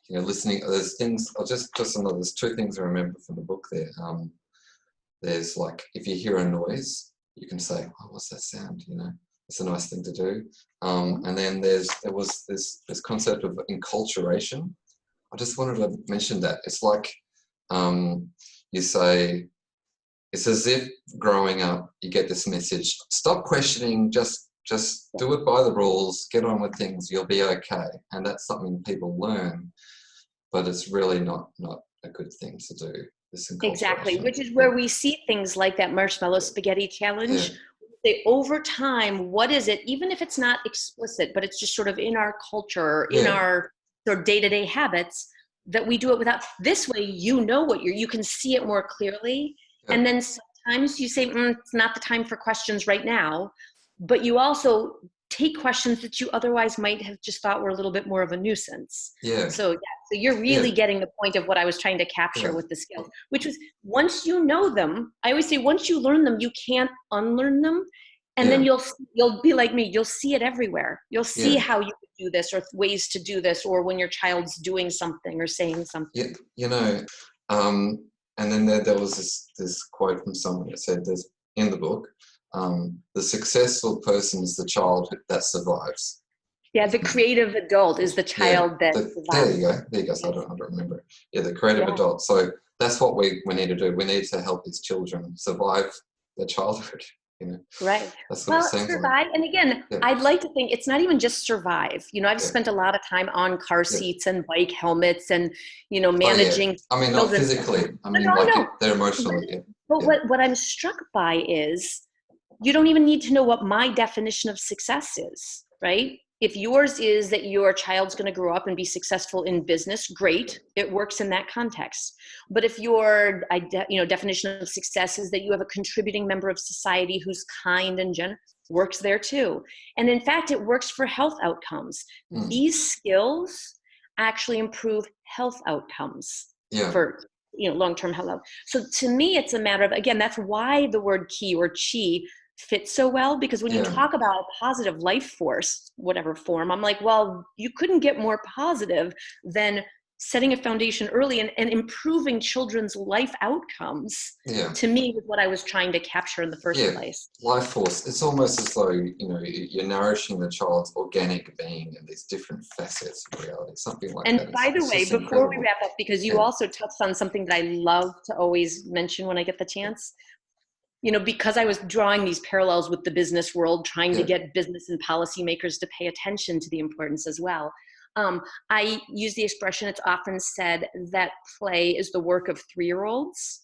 listening. There's things. There's two things I remember from the book there. There's like, if you hear a noise, you can say, "Oh, what's that sound?" It's a nice thing to do. And then there was this concept of enculturation. I just wanted to mention that. It's like you say, it's as if growing up, you get this message: stop questioning, just do it by the rules, get on with things, you'll be okay. And that's something people learn, but it's really not a good thing to do. This Exactly, enculturation. which is where we see things like that marshmallow spaghetti challenge. Say, over time, what is it, even if it's not explicit, but it's just sort of in our culture, in our sort of day-to-day habits, that we do it without. This way, what you can see it more clearly. And then sometimes you say, it's not the time for questions right now, but you also take questions that you otherwise might have just thought were a little bit more of a nuisance. So you're really getting the point of what I was trying to capture with the skills, which was, once you know them, I always say, once you learn them, you can't unlearn them. And then you'll be like me, you'll see it everywhere. You'll see how you could do this, or ways to do this, or when your child's doing something or saying something. And then there was this quote from someone that said, "There's in the book, the successful person is the child that survives." Yeah, the creative adult is the child that survives. There you go. So I don't remember. Yeah, the creative adult. So that's what we need to do. We need to help these children survive their childhood. Right. That's what it seems survive. like. And again, I'd like to think it's not even just survive. I've spent a lot of time on car seats and bike helmets and, managing. I mean, not physically. I mean, they're emotionally. But what I'm struck by is, you don't even need to know what my definition of success is, right? If yours is that your child's going to grow up and be successful in business, great, it works in that context. But if your definition of success is that you have a contributing member of society who's kind and generous, works there too. And in fact, it works for health outcomes. These skills actually improve health outcomes for long-term health. So to me, it's a matter of, again, that's why the word ki or chi fits so well, because when you talk about a positive life force, whatever form, I'm like, well, you couldn't get more positive than setting a foundation early and improving children's life outcomes. To me, was what I was trying to capture in the first place. Life force. It's almost as though you're nourishing the child's organic being and these different facets of reality, something like that. And by the way, before we wrap up, because you also touched on something that I love to always mention when I get the chance. Because I was drawing these parallels with the business world, trying to get business and policymakers to pay attention to the importance as well. I use the expression, it's often said that play is the work of 3-year-olds.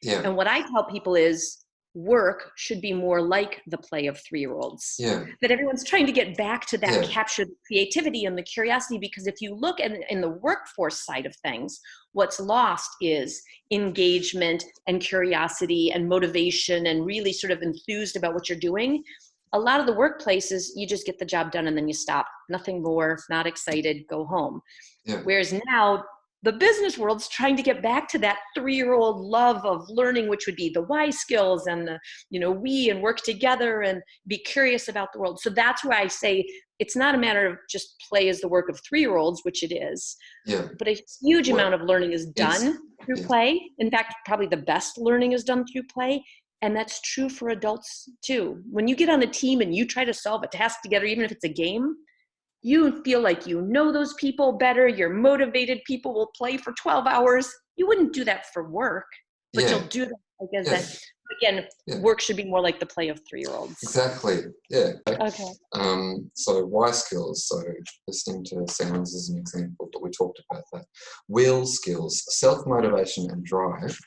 And what I tell people is, work should be more like the play of 3-year-olds. That everyone's trying to get back to that, capture the creativity and the curiosity, because if you look in the workforce side of things, what's lost is engagement and curiosity and motivation and really sort of enthused about what you're doing. A lot of the workplaces, you just get the job done and then you stop. Nothing more, not excited, go home. Whereas now, the business world's trying to get back to that 3-year-old love of learning, which would be the why skills and the, we and work together and be curious about the world. So that's why I say it's not a matter of just play is the work of 3-year-olds, which it is, but a huge amount of learning is done through play. In fact, probably the best learning is done through play. And that's true for adults too. When you get on a team and you try to solve a task together, even if it's a game, you feel like you know those people better, you're motivated, people will play for 12 hours. You wouldn't do that for work, but you'll do that because that, again, work should be more like the play of 3-year-olds. Exactly, Okay. So why skills? So listening to sounds is an example, but we talked about that. Will skills, self-motivation and drive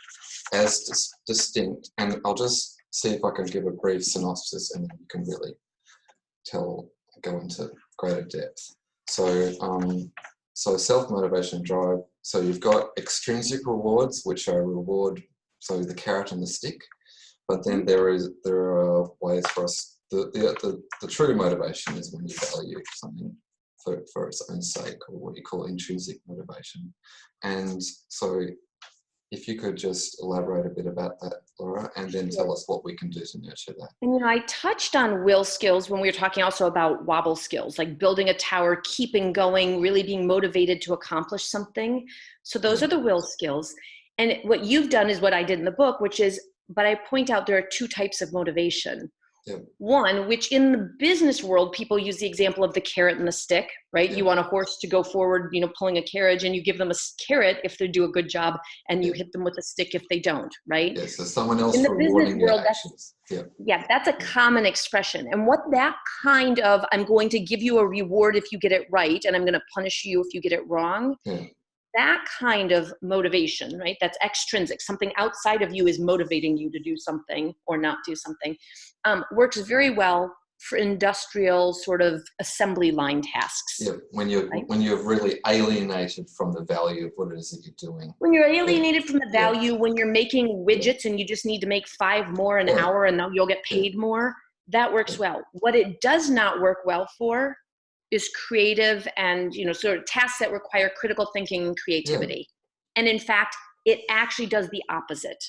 as distinct, and I'll just see if I can give a brief synopsis and then you can really go into greater depth. So self-motivation drive. So you've got extrinsic rewards, which are so the carrot and the stick. But then there are ways for us. The true motivation is when you value something for its own sake, or what you call intrinsic motivation. And so if you could just elaborate a bit about that, Laura, and then tell us what we can do to nurture that. And I touched on will skills when we were talking also about wobble skills, like building a tower, keeping going, really being motivated to accomplish something. So those are the will skills. And what you've done is what I did in the book, which is, but I point out there are two types of motivation. One, which in the business world, people use the example of the carrot and the stick, right? You want a horse to go forward, pulling a carriage, and you give them a carrot if they do a good job, and you hit them with a stick if they don't, right? Yeah, so someone else in the business world, actions. That's a common expression. And what that kind of, I'm going to give you a reward if you get it right, and I'm going to punish you if you get it wrong. That kind of motivation, right? That's extrinsic. Something outside of you is motivating you to do something or not do something. Works very well for industrial sort of assembly line tasks. Yeah, when you're really alienated from the value of what it is that you're doing. When you're alienated from the value, when you're making widgets and you just need to make 5 more an hour and now you'll get paid more, that works well. What it does not work well for is creative and, sort of tasks that require critical thinking and creativity. And in fact, it actually does the opposite.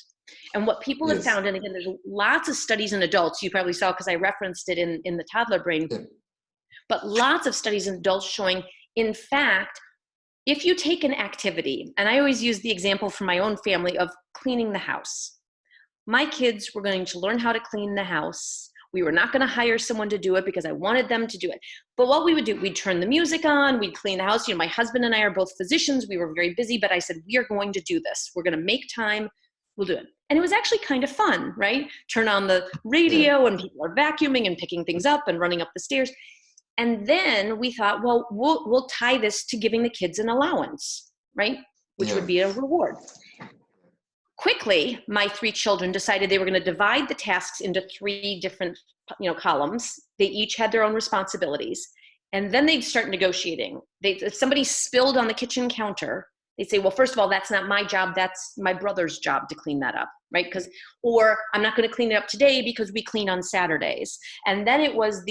And what people have found, and again, there's lots of studies in adults, you probably saw because I referenced it in the toddler brain, but lots of studies in adults showing, in fact, if you take an activity, and I always use the example from my own family of cleaning the house. My kids were going to learn how to clean the house. We were not going to hire someone to do it because I wanted them to do it. But what we would do, we'd turn the music on, we'd clean the house. My husband and I are both physicians. We were very busy, but I said, we are going to do this. We're going to make time. We'll do it. And it was actually kind of fun, right? Turn on the radio and people are vacuuming and picking things up and running up the stairs. And then we thought, well, we'll tie this to giving the kids an allowance, right? Which would be a reward. Quickly, my 3 children decided they were going to divide the tasks into 3 different, columns. They each had their own responsibilities. And then they'd start negotiating. If somebody spilled on the kitchen counter, they'd say, well, first of all, that's not my job. That's my brother's job to clean that up, right? Or I'm not going to clean it up today because we clean on Saturdays. And then it was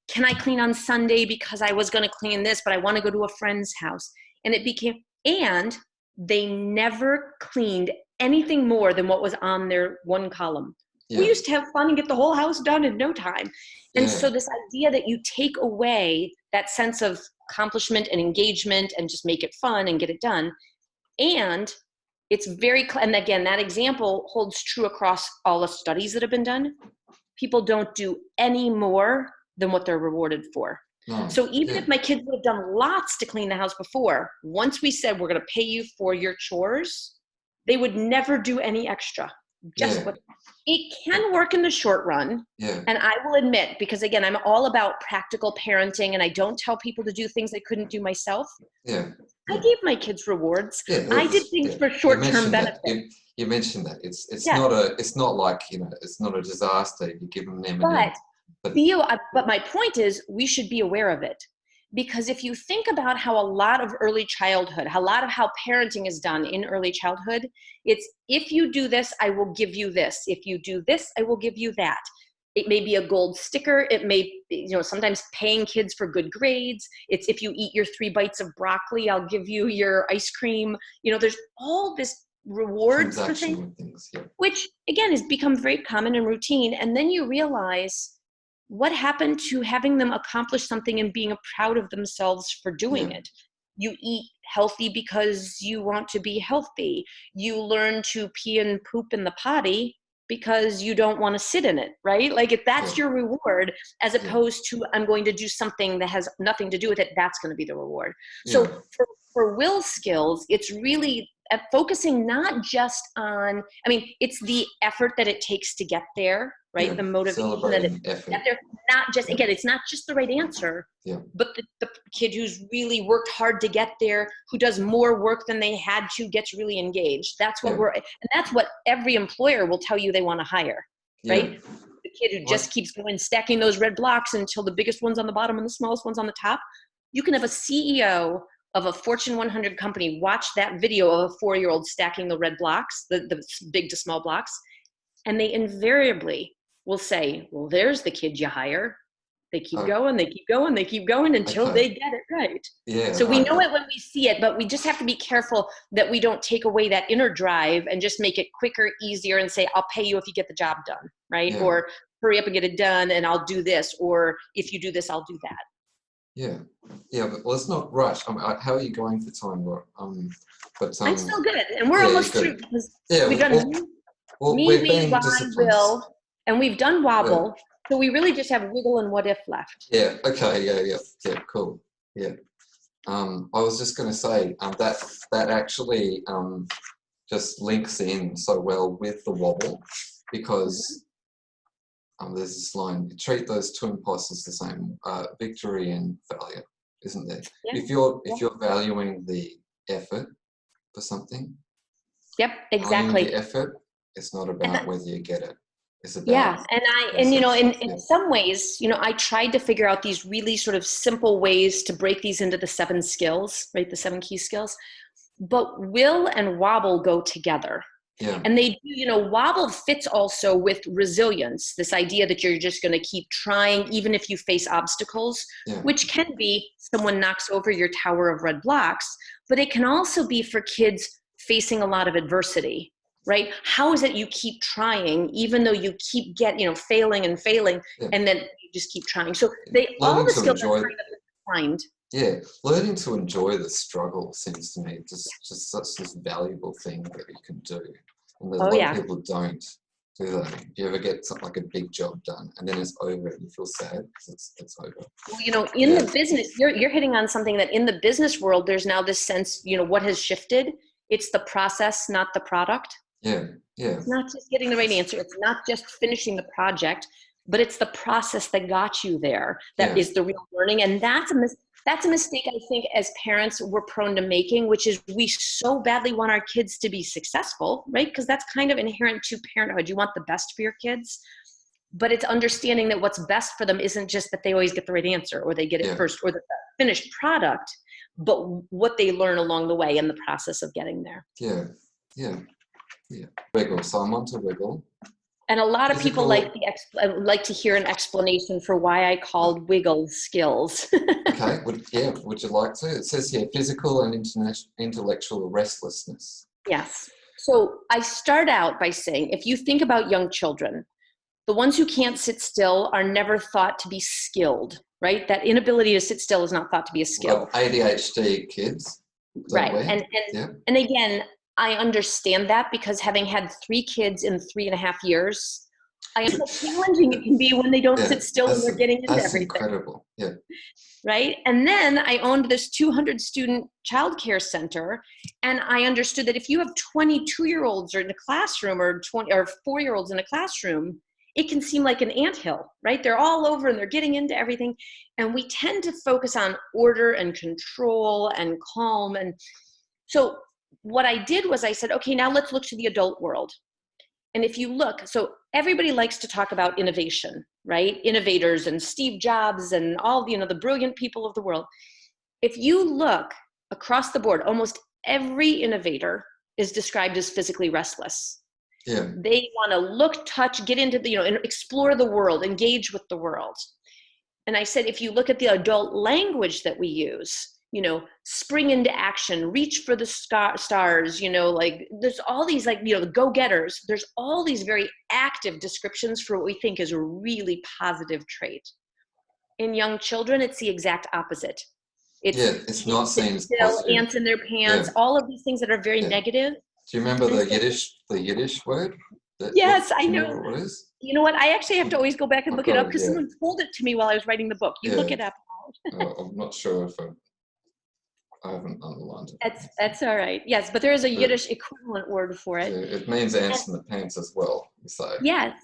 can I clean on Sunday because I was going to clean this, but I want to go to a friend's house. And it became, and they never cleaned anything more than what was on their one column. We used to have fun and get the whole house done in no time. And so this idea that you take away that sense of accomplishment and engagement and just make it fun and get it done. And it's and again, that example holds true across all the studies that have been done. People don't do any more than what they're rewarded for. So even if my kids would have done lots to clean the house before, once we said we're going to pay you for your chores, they would never do any extra. It can work in the short run. And I will admit, because again, I'm all about practical parenting and I don't tell people to do things I couldn't do myself. I gave my kids rewards. I did things for short-term benefit. You mentioned that. It's not like, it's not a disaster. You give them M&Ms. But my point is we should be aware of it. Because if you think about how a lot of early childhood, a lot of how parenting is done in early childhood, it's if you do this, I will give you this. If you do this, I will give you that. It may be a gold sticker. It may, sometimes paying kids for good grades. It's if you eat your 3 bites of broccoli, I'll give you your ice cream. There's all this rewards for things, which again has become very common and routine. And then you realize what happened to having them accomplish something and being proud of themselves for doing it. You eat healthy because you want to be healthy. You learn to pee and poop in the potty because you don't want to sit in it, right? Like if that's your reward, as opposed to I'm going to do something that has nothing to do with it, that's going to be the reward. So for will skills, it's really focusing not just on, it's the effort that it takes to get there, right? The motivation that it get there. Not just, again, it's not just the right answer, but the kid who's really worked hard to get there, who does more work than they had to, gets really engaged. That's what and that's what every employer will tell you they want to hire, right? The kid who just keeps going, stacking those red blocks until the biggest one's on the bottom and the smallest one's on the top. You can have a CEO of a Fortune 100 company watch that video of a 4-year-old stacking the red blocks, the big to small blocks, and they invariably will say, well, there's the kid you hire. They keep going, they keep going, they keep going until they get it right. Yeah. So we know it when we see it, but we just have to be careful that we don't take away that inner drive and just make it quicker, easier, and say, I'll pay you if you get the job done, right? Yeah. Or hurry up and get it done and I'll do this. Or if you do this, I'll do that. Yeah. Yeah, but let's not rush. How are you going for time, Laura? I'm still good. And we're almost through. We've done we've been disciplined. Will, and we've done wobble. Yeah. So we really just have wiggle and what if left. Yeah. Okay. Yeah. Cool. Yeah. I was just going to say that actually just links in so well with the wobble, because there's this line: treat those two imposters the same, victory and failure, isn't there? Yeah. If you're valuing the effort for something. Yep. Exactly. The effort. It's not about whether you get it. It's about in some ways, I tried to figure out these really sort of simple ways to break these into the 7 skills, right? The 7 key skills. But will and wobble go together. Yeah. And they do, wobble fits also with resilience, this idea that you're just going to keep trying even if you face obstacles, which can be someone knocks over your tower of red blocks, but it can also be for kids facing a lot of adversity. Right? How is it you keep trying, even though you keep failing and failing, and then you just keep trying? So all the skills are kind of defined. Yeah, learning to enjoy the struggle seems to me just such this valuable thing that you can do. And there's a lot of people who don't do that. If you ever get something like a big job done and then it's over and you feel sad because it's over. Well, in the business, you're hitting on something that in the business world, there's now this sense, what has shifted? It's the process, not the product. Yeah. It's not just getting the right answer. It's not just finishing the project, but it's the process that got you there that is the real learning. And that's a mistake I think as parents we're prone to making, which is we so badly want our kids to be successful, right? Because that's kind of inherent to parenthood. You want the best for your kids, but it's understanding that what's best for them isn't just that they always get the right answer or they get it first or the finished product, but what they learn along the way in the process of getting there. Yeah. Wiggle. So I'm on to wiggle. And a lot of people like to hear an explanation for why I called wiggle skills. Okay. Would you like to? It says here, physical and intellectual restlessness. Yes. So I start out by saying, if you think about young children, the ones who can't sit still are never thought to be skilled, right? That inability to sit still is not thought to be a skill. Well, ADHD kids. Right. And again, I understand that because having had 3 kids in 3.5 years, I know how challenging it can be when they don't sit still and they're getting into everything. That's incredible. Yeah. Right. And then I owned this 200 student childcare center. And I understood that if you have 22-year-olds in a classroom or 4-year-olds in a classroom, it can seem like an anthill, right? They're all over and they're getting into everything. And we tend to focus on order and control and calm. And so what I did was I said, okay, now let's look to the adult world. And if you look, so everybody likes to talk about innovation, right? Innovators and Steve Jobs and all, the brilliant people of the world. If you look across the board, almost every innovator is described as physically restless. Yeah. They want to look, touch, get into the, and explore the world, engage with the world. And I said, if you look at the adult language that we use, spring into action, reach for the stars, there's all these the go-getters, there's all these very active descriptions for what we think is a really positive trait. In young children, it's the exact opposite. It's not seen as positive. Ants in their pants, all of these things that are very negative. Do you remember the Yiddish word? Yes, I know. What it is? You know what? I actually have to always go back and look it up because someone told it to me while I was writing the book. You look it up. I'm not sure if I haven't underlined it. That's all right. Yes, but there is a Yiddish equivalent word for it. It means ants in the pants as well, you say. Yes.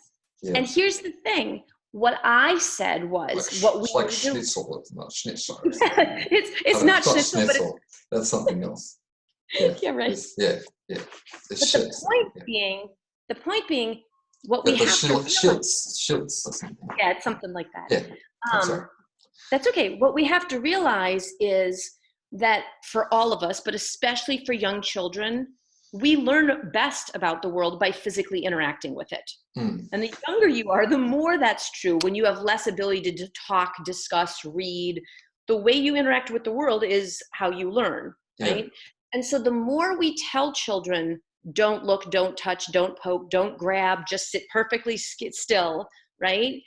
And here's the thing. What I said was like schnitzel, it's not schnitzel. it's not schnitzel, but that's something else. Yeah, right. It's but the point being, what we have to realize. Schiltz or something. Yeah, it's something like that. Yeah. I'm sorry. That's okay. What we have to realize is that for all of us, but especially for young children, we learn best about the world by physically interacting with it. Mm. And the younger you are, the more that's true. When you have less ability to talk, discuss, read, the way you interact with the world is how you learn, right? And so the more we tell children, don't look, don't touch, don't poke, don't grab, just sit perfectly still, right?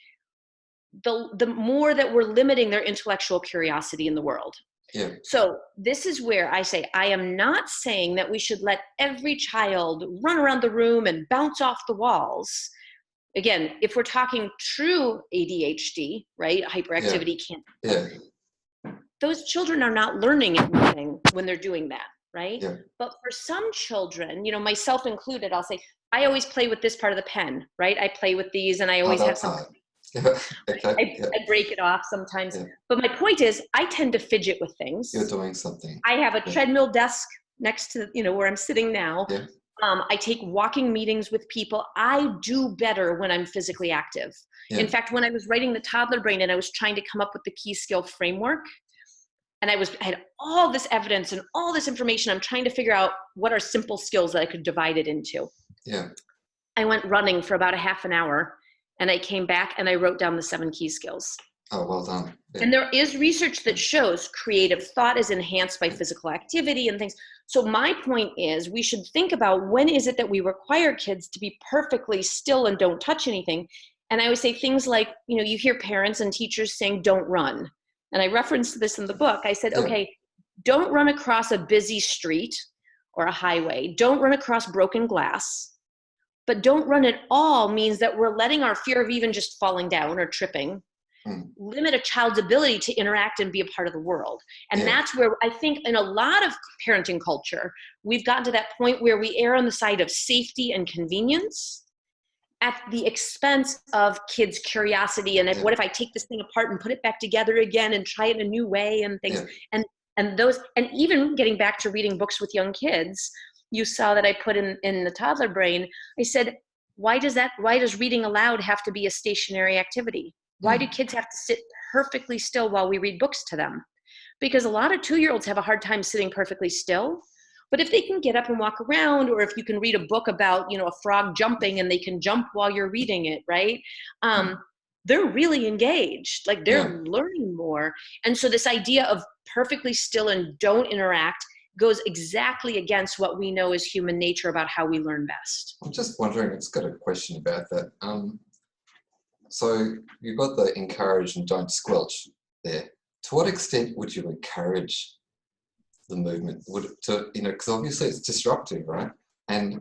The more that we're limiting their intellectual curiosity in the world. Yeah. So this is where I say, I am not saying that we should let every child run around the room and bounce off the walls. Again, if we're talking true ADHD, right? Hyperactivity can't. Yeah. Those children are not learning anything when they're doing that, right? Yeah. But for some children, you know, myself included, I'll say, I always play with this part of the pen, right? I play with these and I always have some. Yeah. Okay. I break it off sometimes. Yeah. But my point is, I tend to fidget with things. You're doing something. I have a treadmill desk next to, you know, where I'm sitting now. Yeah. I take walking meetings with people. I do better when I'm physically active. Yeah. In fact, when I was writing the toddler brain and I was trying to come up with the key skill framework, and I had all this evidence and all this information, I'm trying to figure out what are simple skills that I could divide it into. Yeah. I went running for about a half an hour, and I came back and I wrote down the 7 key skills. Oh, well done. Yeah. And there is research that shows creative thought is enhanced by physical activity and things. So my point is, we should think about, when is it that we require kids to be perfectly still and don't touch anything? And I always say things like, you know, you hear parents and teachers saying, don't run. And I referenced this in the book. I said, okay, don't run across a busy street or a highway. Don't run across broken glass. But don't run at all means that we're letting our fear of even just falling down or tripping limit a child's ability to interact and be a part of the world. And that's where I think in a lot of parenting culture, we've gotten to that point where we err on the side of safety and convenience at the expense of kids' curiosity. And what if I take this thing apart and put it back together again and try it in a new way and things. And those, and even getting back to reading books with young kids, you saw that I put in the toddler brain, I said, why does reading aloud have to be a stationary activity? Why do kids have to sit perfectly still while we read books to them? Because a lot of 2-year-olds have a hard time sitting perfectly still. But if they can get up and walk around, or if you can read a book about, you know, a frog jumping and they can jump while you're reading it, right? They're really engaged, like they're learning more. And so this idea of perfectly still and don't interact goes exactly against what we know is human nature about how we learn best. I'm just wondering, it's got a question about that. So you've got the encourage and don't squelch there. To what extent would you encourage the movement? Because obviously it's disruptive, right? And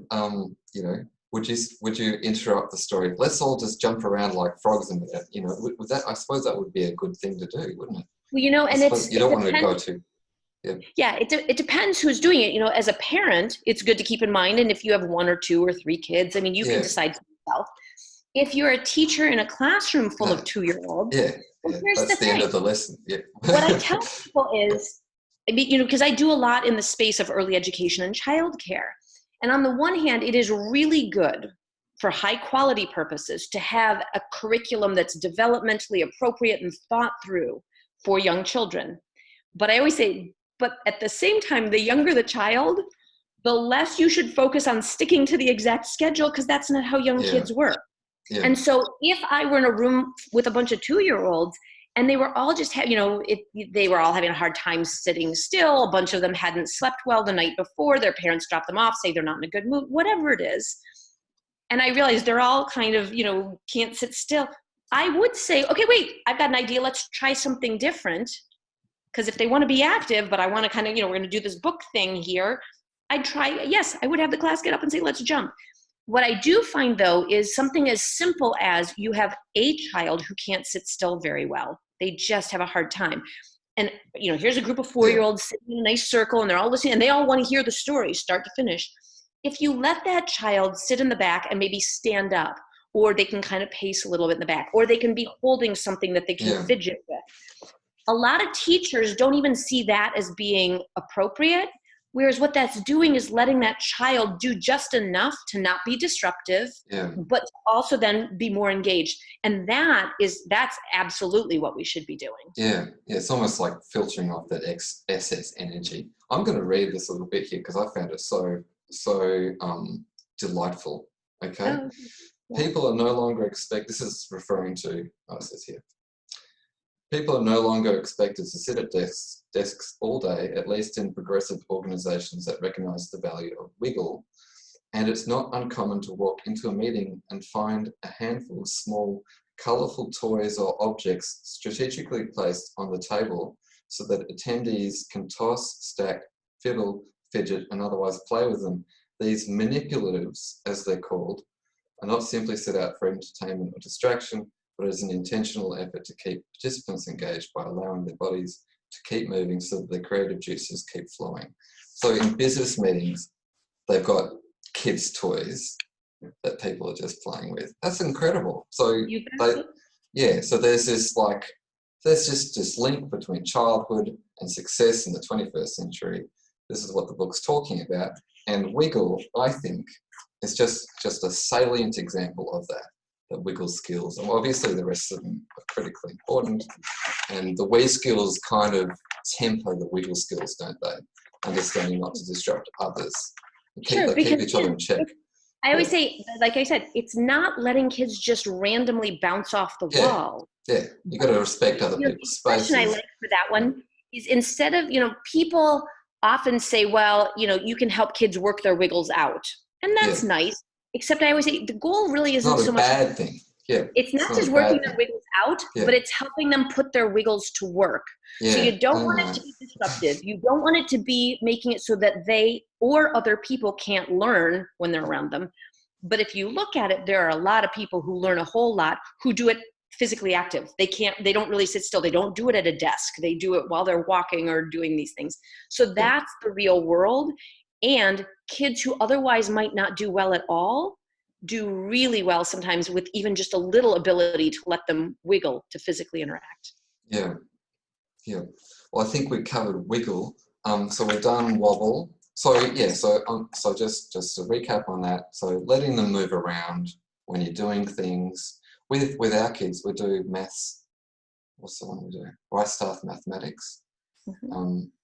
you know, would you interrupt the story? Let's all just jump around like frogs and you know, would that? I suppose that would be a good thing to do, wouldn't it? Well, you know, and you don't want to go to. It depends who's doing it. You know, as a parent, it's good to keep in mind. And if you have 1 or 2 or 3 kids, I mean, you can decide for yourself. If you're a teacher in a classroom full of 2-year-olds, that's the end of the lesson. What I tell people is, I mean, you know, because I do a lot in the space of early education and childcare. And on the one hand, it is really good for high quality purposes to have a curriculum that's developmentally appropriate and thought through for young children. But I always say, but at the same time, the younger the child, the less you should focus on sticking to the exact schedule, because that's not how young kids work. And so if I were in a room with a bunch of 2-year-olds and they were all just, they were all having a hard time sitting still, a bunch of them hadn't slept well the night before, their parents dropped them off, say they're not in a good mood, whatever it is. And I realized they're all kind of, you know, can't sit still. I would say, okay, wait, I've got an idea. Let's try something different. Because if they want to be active, but I want to kind of, you know, we're going to do this book thing here, I'd try, yes, I would have the class get up and say, let's jump. What I do find, though, is something as simple as you have a child who can't sit still very well. They just have a hard time. And, you know, here's a group of 4-year-olds sitting in a nice circle, and they're all listening, and they all want to hear the story, start to finish. If you let that child sit in the back and maybe stand up, or they can kind of pace a little bit in the back, or they can be holding something that they can fidget with. A lot of teachers don't even see that as being appropriate. Whereas what that's doing is letting that child do just enough to not be disruptive, but to also then be more engaged. And that's absolutely what we should be doing. Yeah, it's almost like filtering off that excess energy. I'm going to read this a little bit here because I found it so so delightful. Okay, Oh, yeah. people are no longer this is referring to, it says here, people are no longer expected to sit at desks all day, at least in progressive organizations that recognize the value of wiggle. And it's not uncommon to walk into a meeting and find a handful of small, colourful toys or objects strategically placed on the table so that attendees can toss, stack, fiddle, fidget, and otherwise play with them. These manipulatives, as they're called, are not simply set out for entertainment or distraction, but as an intentional effort to keep participants engaged by allowing their bodies to keep moving so that their creative juices keep flowing. So in business meetings, they've got kids' toys that people are just playing with. That's incredible. So so there's just this link between childhood and success in the 21st century. This is what the book's talking about. And wiggle, I think, is just a salient example of that wiggle skills. And obviously the rest of them are critically important. And the we skills kind of temper the wiggle skills, don't they? Understanding not to disrupt others. Keep each other in check. I always say, like I said, it's not letting kids just randomly bounce off the wall. Yeah, you got to respect other people's spaces. The question I like for that one is, instead of, people often say, well, you can help kids work their wiggles out. And that's nice. Except I always say the goal really isn't so much a bad thing. Yeah. It's not just working their wiggles out, but it's helping them put their wiggles to work. Yeah. So you don't want it to be disruptive. You don't want it to be making it so that they or other people can't learn when they're around them. But if you look at it, there are a lot of people who learn a whole lot who do it physically active. They don't really sit still. They don't do it at a desk. They do it while they're walking or doing these things. So that's the real world. And kids who otherwise might not do well at all do really well sometimes with even just a little ability to let them wiggle to physically interact. Yeah. Well, I think we covered wiggle. So we've done wobble. So just to recap on that. So letting them move around when you're doing things with our kids. We do maths. What's the one we do? Right Start Mathematics.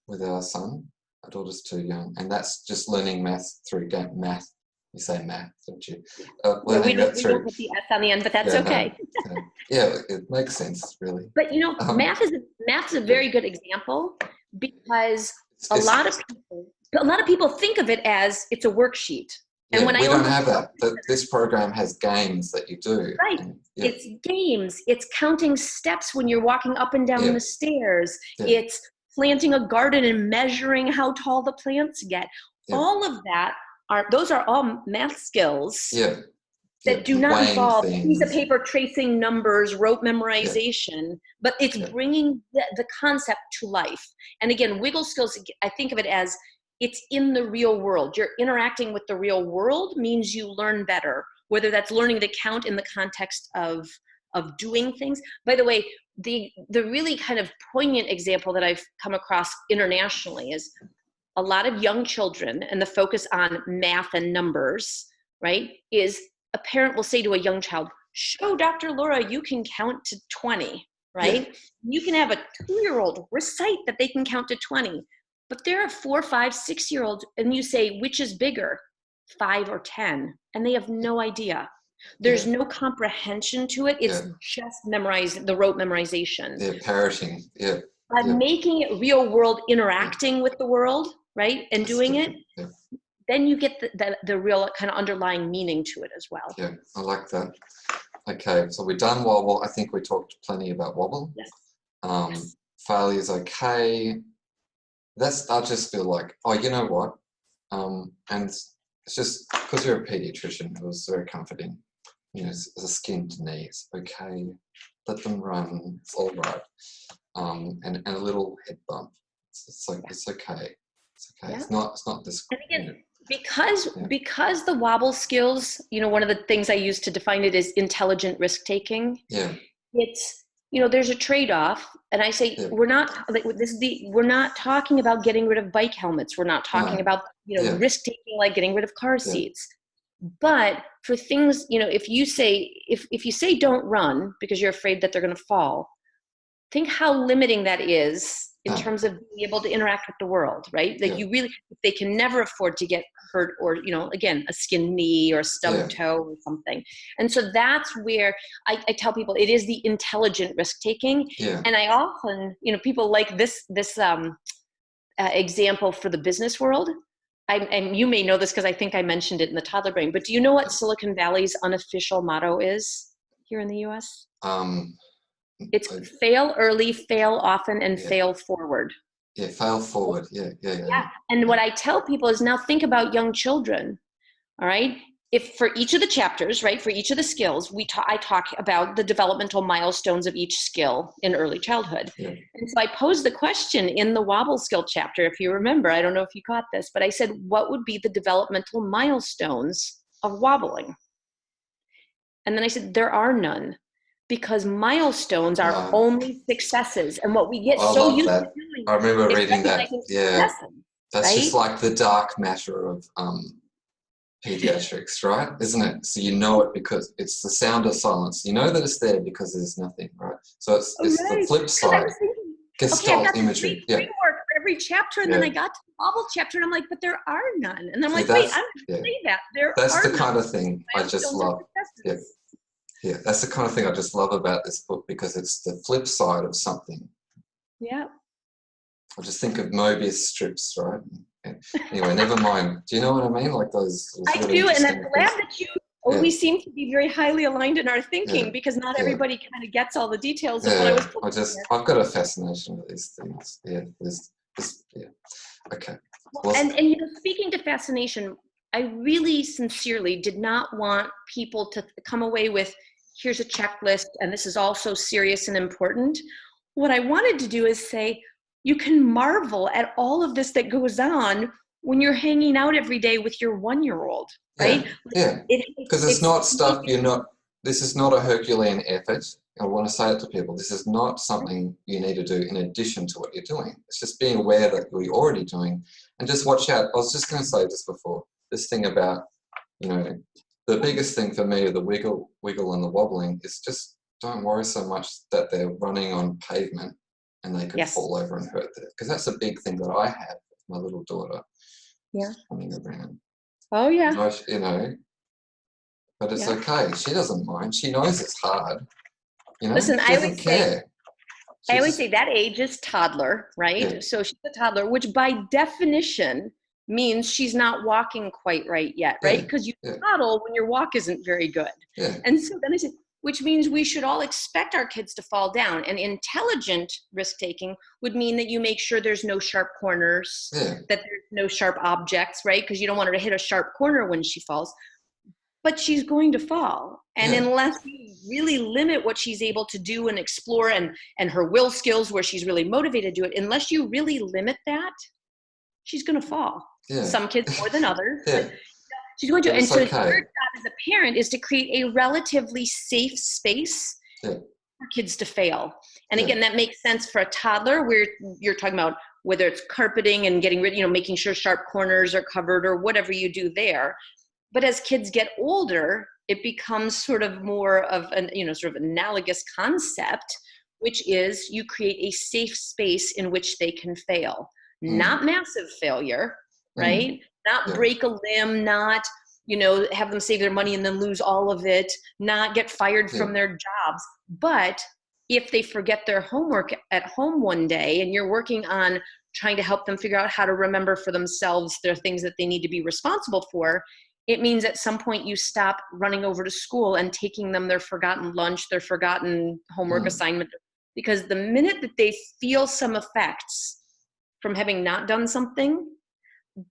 With our son. Our daughter's too young, and that's just learning math through math. You say math, don't you? We don't put the S on the end, but that's okay. It makes sense, really. But math is a very good example, because a lot of people think of it as it's a worksheet. And when we don't have that. This program has games that you do. Right. It's games. It's counting steps when you're walking up and down the stairs. It's planting a garden and measuring how tall the plants get. All of that those are all math skills that do not involve a piece of paper tracing numbers, rote memorization, but it's bringing the concept to life. And again, wiggle skills, I think of it as it's in the real world. You're interacting with the real world means you learn better, whether that's learning to count in the context of doing things. By the way, the really kind of poignant example that I've come across internationally is a lot of young children, and the focus on math and numbers, right, is a parent will say to a young child, show Dr. Laura you can count to 20, right? Yeah. You can have a 2-year-old recite that they can count to 20, but there are 4, 5, 6-year-olds, and you say, which is bigger, 5 or 10? And they have no idea. There's no comprehension to it. It's just the rote memorization. They're parroting, By making it real world, interacting with the world, right, and doing it, then you get the real kind of underlying meaning to it as well. Yeah, I like that. Okay, so we've done wobble. I think we talked plenty about wobble. Yes. Failure is okay. I just feel like, you know what? And it's just because you're a pediatrician, it was very comforting. It's a skinned knee. It's okay. Let them run. It's all right. And a little head bump. It's okay. It's okay. Yeah. It's not this. And again, because the wobble skills, one of the things I use to define it is intelligent risk taking. Yeah. It's there's a trade-off, and I say we're not talking about getting rid of bike helmets. We're not talking about risk taking like getting rid of car seats. But for things, if you say don't run because you're afraid that they're going to fall, think how limiting that is in terms of being able to interact with the world, right? Like you really, they can never afford to get hurt or, again, a skinned knee or stubbed toe or something. And so that's where I tell people it is the intelligent risk-taking. And I often, people like this example for the business world. And you may know this because I think I mentioned it in the toddler brain, but do you know what Silicon Valley's unofficial motto is here in the US? It's fail early, fail often, and fail forward. Yeah, fail forward. Yeah. And what I tell people is now think about young children, all right? If for each of the chapters, right, for each of the skills, I talk about the developmental milestones of each skill in early childhood. And so I posed the question in the Wobble skill chapter, if you remember, I don't know if you caught this, but I said, what would be the developmental milestones of wobbling? And then I said, there are none. Because milestones are only successes. And what we get so used to doing. I remember reading that. Yeah. That's right? just like the dark matter of pediatrics, right? Isn't it? So you know it because it's the sound of silence. You know that it's there because there's nothing, right? So it's the flip side. Gestalt imagery. Framework for every chapter, and then I got to the Wobble chapter, and I'm like, but there are none. And I'm like, wait, I'm going to say that. That's the kind of thing I just love. Yeah, that's the kind of thing I just love about this book because it's the flip side of something. Yeah. I just think of Mobius strips, right? Anyway, never mind. Do you know what I mean? Like those I really do, and I'm things. glad that you always seem to be very highly aligned in our thinking because not everybody kind of gets all the details of what I was putting I've got a fascination with these things. Okay. Well, and speaking to fascination, I really sincerely did not want people to come away with, here's a checklist, and this is all so serious and important. What I wanted to do is say, you can marvel at all of this that goes on when you're hanging out every day with your 1-year-old, right? Yeah, because it's not stuff this is not a Herculean effort. I want to say it to people. This is not something you need to do in addition to what you're doing. It's just being aware that you're already doing and just watch out. I was just going to say this before, this thing about, the biggest thing for me, the wiggle and the wobbling, is just don't worry so much that they're running on pavement and they could fall over and hurt there. Because that's a big thing that I have with my little daughter. Running around. Oh, yeah. But it's okay. She doesn't mind. She knows it's hard. Listen, she doesn't care. I always say that age is toddler, right? Yeah. So she's a toddler, which by definition means she's not walking quite right yet, right? Because you toddle when your walk isn't very good. And so then I said, which means we should all expect our kids to fall down. And intelligent risk-taking would mean that you make sure there's no sharp corners, that there's no sharp objects, right? Because you don't want her to hit a sharp corner when she falls. But she's going to fall. And unless you really limit what she's able to do and explore and her will skills where she's really motivated to do it, unless you really limit that, she's going to fall. Some kids more than others. But she's going to. And so your job as a parent is to create a relatively safe space for kids to fail. And again, that makes sense for a toddler where you're talking about whether it's carpeting and getting rid, making sure sharp corners are covered or whatever you do there. But as kids get older, it becomes sort of more of an, sort of analogous concept, which is you create a safe space in which they can fail. Not massive failure, right? Not break a limb, not, have them save their money and then lose all of it, not get fired from their jobs. But if they forget their homework at home one day and you're working on trying to help them figure out how to remember for themselves their things that they need to be responsible for, it means at some point you stop running over to school and taking them their forgotten lunch, their forgotten homework assignment. Because the minute that they feel some effects from having not done something,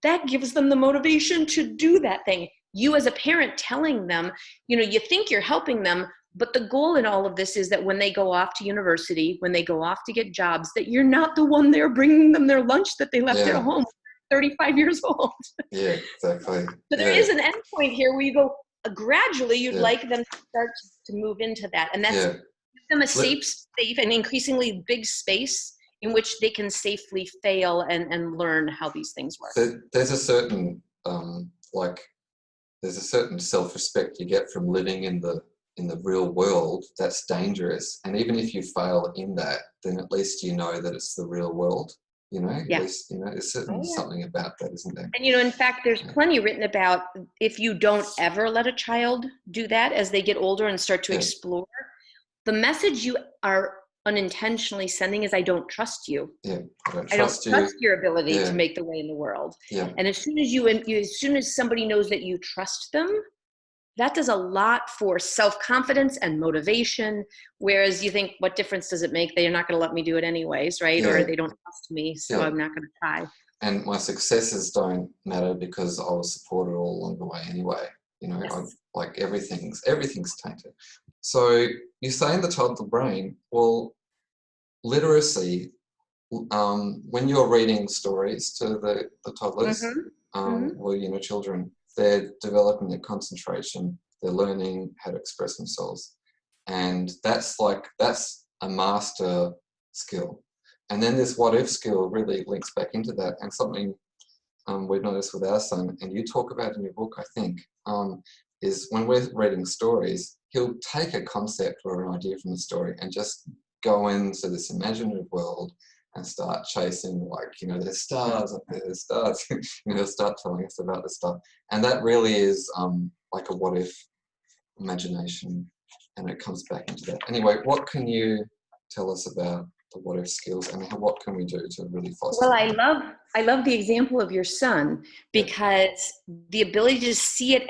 that gives them the motivation to do that thing. You as a parent telling them, you think you're helping them, but the goal in all of this is that when they go off to university, when they go off to get jobs, that you're not the one there bringing them their lunch that they left at home. 35 years old. Yeah, exactly. So there is an end point here where you go, gradually you'd like them to start to move into that. And that's give them a safe and increasingly big space in which they can safely fail and learn how these things work. There's a certain, there's a certain self-respect you get from living in the in the real world, that's dangerous. And even if you fail in that, then at least you know that it's the real world. At Yeah. least, there's certainly something about that, isn't there? And, in fact, there's plenty written about if you don't ever let a child do that as they get older and start to explore, the message you are unintentionally sending is, I don't trust you. Yeah, I don't trust your ability to make the way in the world. Yeah. And as soon as somebody knows that you trust them, that does a lot for self-confidence and motivation. Whereas you think, what difference does it make? They're not going to let me do it anyways, right? Yeah. Or they don't trust me, so I'm not going to try. And my successes don't matter because I was supported all along the way anyway. Like everything's tainted. So you say in the toddler brain, well, literacy, when you're reading stories to the toddlers, children, they're developing their concentration, they're learning how to express themselves. And that's a master skill. And then this what if skill really links back into that. And something we've noticed with our son, and you talk about in your book, I think, is when we're reading stories, he'll take a concept or an idea from the story and just go into this imaginative world and start chasing, there's stars up there, there's stars. They'll start telling us about this stuff. And that really is like a what if imagination, and it comes back into that. Anyway, what can you tell us about the what if skills, and what can we do to really foster? Well, I love the example of your son, because the ability to see it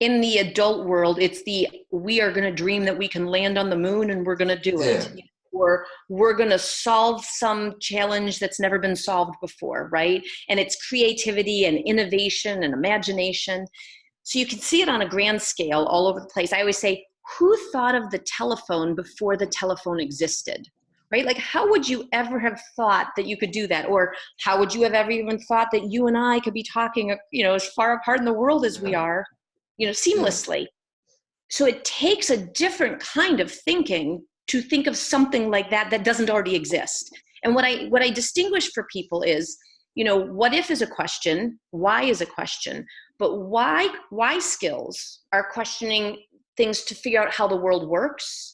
in the adult world, it's we are going to dream that we can land on the moon and we're going to do it. Or we're going to solve some challenge that's never been solved before, right? And it's creativity and innovation and imagination. So you can see it on a grand scale all over the place. I always say, who thought of the telephone before the telephone existed? Right? Like, how would you ever have thought that you could do that? Or how would you have ever even thought that you and I could be talking, as far apart in the world as we are, seamlessly? So it takes a different kind of thinking to think of something like that doesn't already exist. And what I distinguish for people is, what if is a question, why is a question, but why skills are questioning things to figure out how the world works.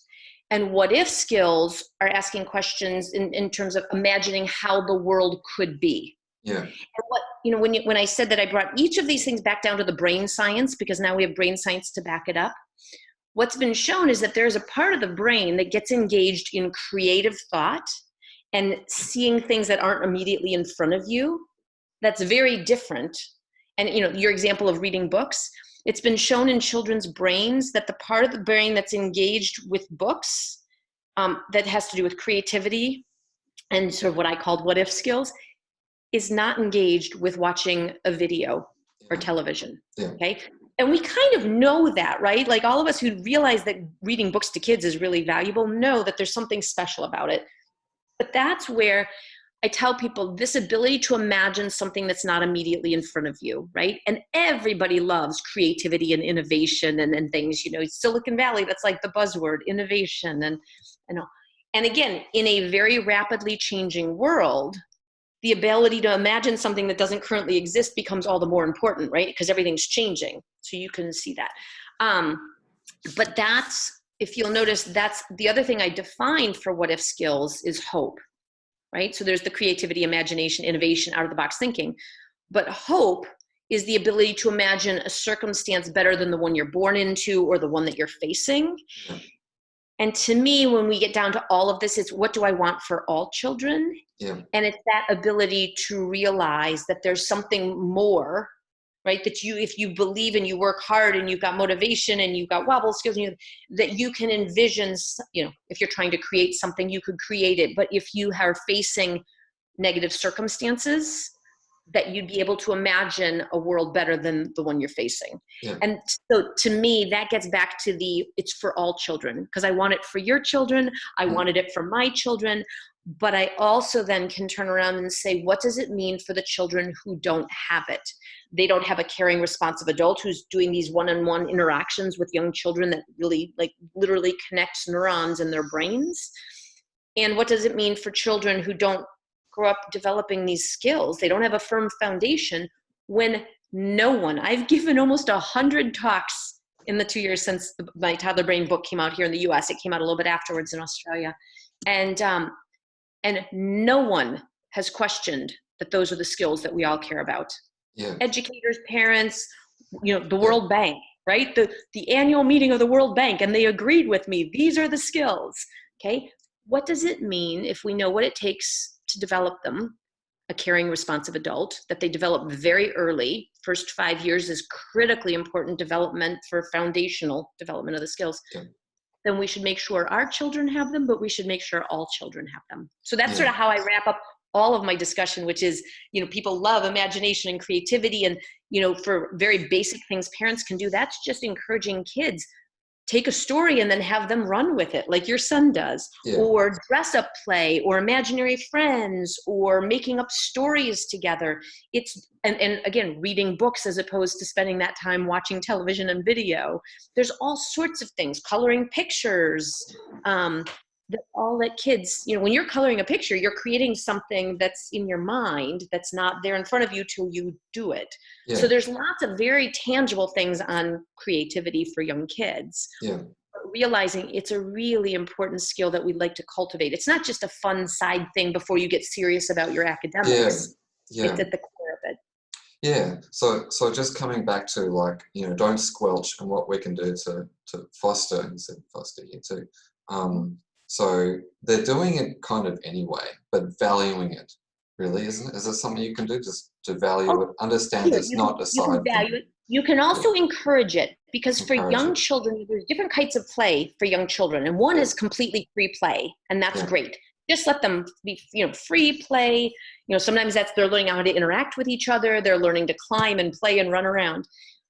And what if skills are asking questions in terms of imagining how the world could be. Yeah. And when I said that I brought each of these things back down to the brain science, because now we have brain science to back it up. What's been shown is that there's a part of the brain that gets engaged in creative thought and seeing things that aren't immediately in front of you. That's very different. And your example of reading books, it's been shown in children's brains that the part of the brain that's engaged with books, that has to do with creativity and sort of what I called what if skills, is not engaged with watching a video or television. Okay. And we kind of know that, right? Like, all of us who realize that reading books to kids is really valuable know that there's something special about it. But that's where I tell people this ability to imagine something that's not immediately in front of you, right? And everybody loves creativity and innovation and things, Silicon Valley, that's like the buzzword, innovation. And again, in a very rapidly changing world, the ability to imagine something that doesn't currently exist becomes all the more important, right? Because everything's changing. So you can see that. But if you'll notice, that's the other thing I defined for what if skills is hope, right? So there's the creativity, imagination, innovation, out of the box thinking. But hope is the ability to imagine a circumstance better than the one you're born into or the one that you're facing. And to me, when we get down to all of this, it's what do I want for all children? And it's that ability to realize that there's something more, right? That if you believe and you work hard and you've got motivation and you've got wobble skills, that you can envision, if you're trying to create something, you could create it. But if you are facing negative circumstances, that you'd be able to imagine a world better than the one you're facing. And so to me, that gets back to it's for all children, because I want it for your children. I wanted it for my children. But I also then can turn around and say, what does it mean for the children who don't have it? They don't have a caring, responsive adult who's doing these one-on-one interactions with young children that really, literally connects neurons in their brains. And what does it mean for children who don't grow up developing these skills? They don't have a firm foundation when no one, I've given almost 100 talks in the 2 years since my Toddler Brain book came out here in the US. It came out a little bit afterwards in Australia. And no one has questioned that those are the skills that we all care about. Yeah. Educators, parents, the World Bank, right? The annual meeting of the World Bank, and they agreed with me. These are the skills, okay? What does it mean if we know what it takes to develop them? A caring, responsive adult, that they develop very early. First 5 years is critically important development for foundational development of the skills. Yeah. Then we should make sure our children have them, but we should make sure all children have them. So that's sort of how I wrap up all of my discussion, which is, people love imagination and creativity, and, for very basic things parents can do, that's just encouraging kids. Take a story and then have them run with it, like your son does, or dress up play, or imaginary friends, or making up stories together. And again, reading books as opposed to spending that time watching television and video. There's all sorts of things, coloring pictures, that all that kids, when you're coloring a picture, you're creating something that's in your mind that's not there in front of you till you do it. Yeah. So there's lots of very tangible things on creativity for young kids. Yeah. But realizing it's a really important skill that we'd like to cultivate. It's not just a fun side thing before you get serious about your academics. Yeah. It's at the core of it. Yeah. So just coming back to don't squelch, and what we can do to foster, you said foster here too. So they're doing it kind of anyway, but valuing it, really, isn't it? Is it something you can do, just to value it, understand it's not a side thing? You can value it. You can also encourage it, because for young children, there's different kinds of play for young children, and one is completely free play, and that's great. Just let them be, free play. Sometimes they're learning how to interact with each other. They're learning to climb and play and run around.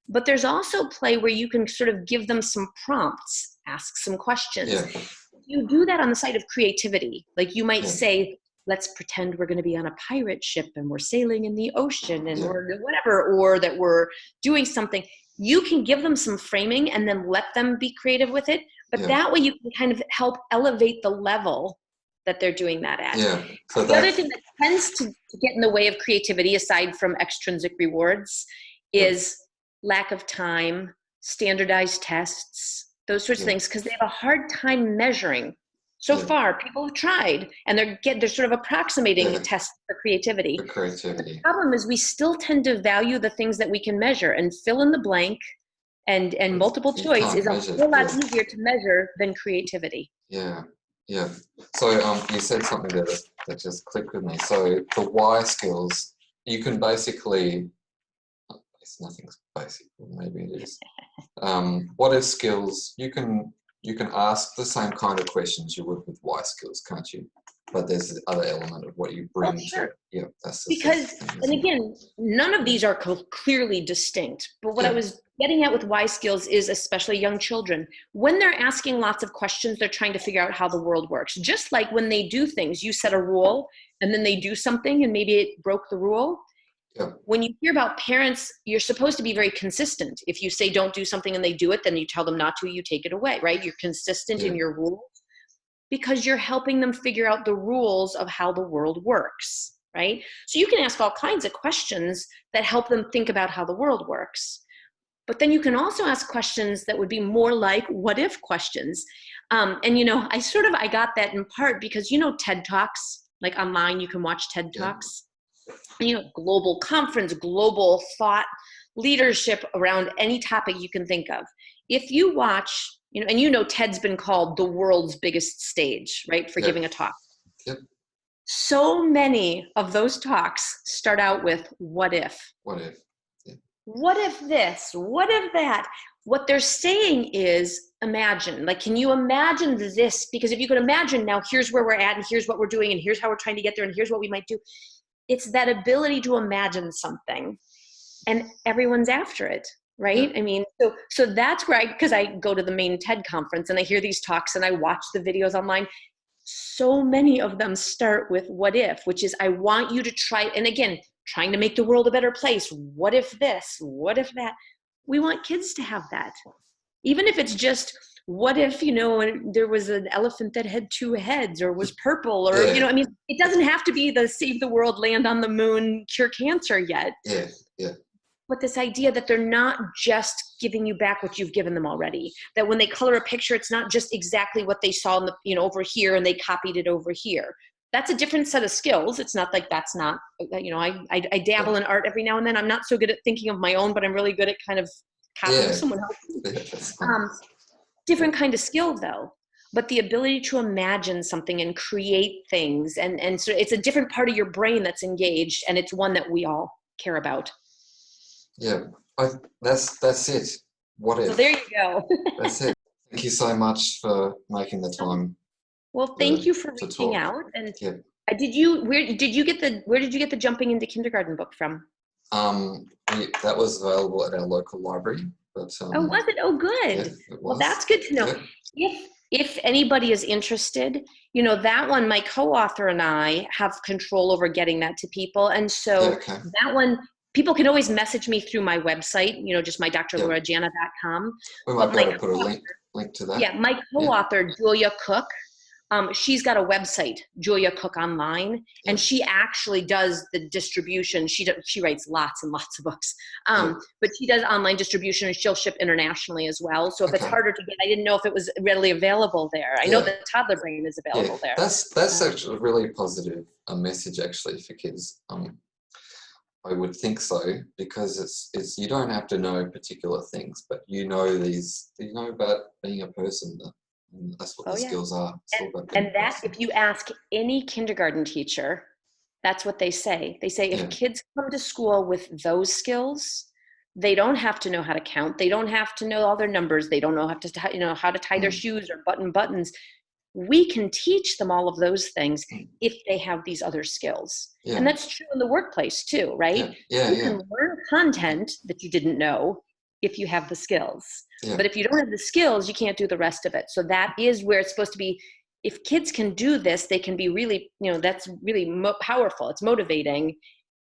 But there's also play where you can sort of give them some prompts, ask some questions. Yeah. You do that on the side of creativity. Like you might say, let's pretend we're going to be on a pirate ship and we're sailing in the ocean and or whatever, or that we're doing something. You can give them some framing and then let them be creative with it. But that way you can kind of help elevate the level that they're doing that at. Yeah. So the other thing that tends to get in the way of creativity, aside from extrinsic rewards, is lack of time, standardized tests, those sorts of things, because they have a hard time measuring. So far, people have tried, and they're sort of approximating a test for creativity. For creativity. The problem is we still tend to value the things that we can measure, and fill in the blank and multiple choice is a whole lot easier to measure than creativity. Yeah, yeah. So you said something that just clicked with me. So the why skills, you can basically, nothing's basic, maybe it is. What if skills, you can ask the same kind of questions you would with why skills, can't you? But there's the other element of what you bring to it. Yeah, that's the because, and again, none of these are clearly distinct. But what I was getting at with why skills is, especially young children, when they're asking lots of questions, they're trying to figure out how the world works. Just like when they do things, you set a rule and then they do something and maybe it broke the rule. Yeah. When you hear about parents, you're supposed to be very consistent. If you say don't do something and they do it, then you tell them not to, you take it away, right? You're consistent in your rules because you're helping them figure out the rules of how the world works, right? So you can ask all kinds of questions that help them think about how the world works. But then you can also ask questions that would be more like what if questions. And I got that in part because, TED Talks, like online, you can watch TED Talks. Global conference, global thought leadership around any topic you can think of. If you watch, and TED's been called the world's biggest stage, right, for giving a talk. Yep. So many of those talks start out with what if? What if? Yeah. What if this? What if that? What they're saying is imagine. Like, can you imagine this? Because if you could imagine, now here's where we're at and here's what we're doing and here's how we're trying to get there and here's what we might do. It's that ability to imagine something, and everyone's after it, right? Yeah. I mean, so that's where because I go to the main TED conference and I hear these talks and I watch the videos online. So many of them start with what if, which is I want you to try, and again, trying to make the world a better place. What if this? What if that? We want kids to have that. Even if it's just, what if, there was an elephant that had two heads or was purple or, it doesn't have to be the save the world, land on the moon, cure cancer yet. Yeah, yeah. But this idea that they're not just giving you back what you've given them already. That when they color a picture, it's not just exactly what they saw in the, over here and they copied it over here. That's a different set of skills. It's not like that's not, I dabble in art every now and then. I'm not so good at thinking of my own, but I'm really good at kind of copying someone else. Different kind of skill though. But the ability to imagine something and create things. And so it's a different part of your brain that's engaged, and it's one that we all care about. Yeah, that's it. What if? So there you go. That's it. Thank you so much for making the time. Well, thank you for reaching out. And where did you get the Jumping into Kindergarten book from? That was available at our local library. But, oh, was it? Oh, good. Yeah, it was. Well, that's good to know. Yeah. If anybody is interested, that one, my co-author and I have control over getting that to people. And so that one, people can always message me through my website, just my drlaurajana.com. We might be able to put a link to that. Yeah, my co-author, Julia Cook, she's got a website, Julia Cook Online, and she actually does the distribution. She writes lots and lots of books, but she does online distribution, and she'll ship internationally as well. So if it's harder to get, I didn't know if it was readily available there. I know that Toddler Brain is available there. That's actually a really positive message actually for kids. I would think so, because it's you don't have to know particular things, but you know about being a person. And that's what the skills are. And that, if you ask any kindergarten teacher, that's what they say. They say if kids come to school with those skills, they don't have to know how to count. They don't have to know all their numbers. They don't know how to tie their shoes or button buttons. We can teach them all of those things if they have these other skills. Yeah. And that's true in the workplace too, right? You can learn content that you didn't know if you have the skills. Yeah. But if you don't have the skills, you can't do the rest of it. So that is where it's supposed to be. If kids can do this, they can be really, that's really powerful. It's motivating.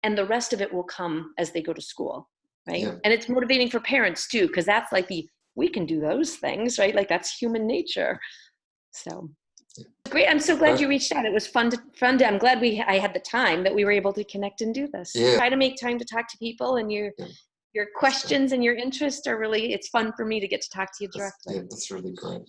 And the rest of it will come as they go to school, right? Yeah. And it's motivating for parents too, because that's like we can do those things, right? Like that's human nature. So great. I'm so glad you reached out. It was fun to I'm glad I had the time that we were able to connect and do this. Yeah. Try to make time to talk to people, and your questions and your interests are really, it's fun for me to get to talk to you directly. Yeah, that's really great.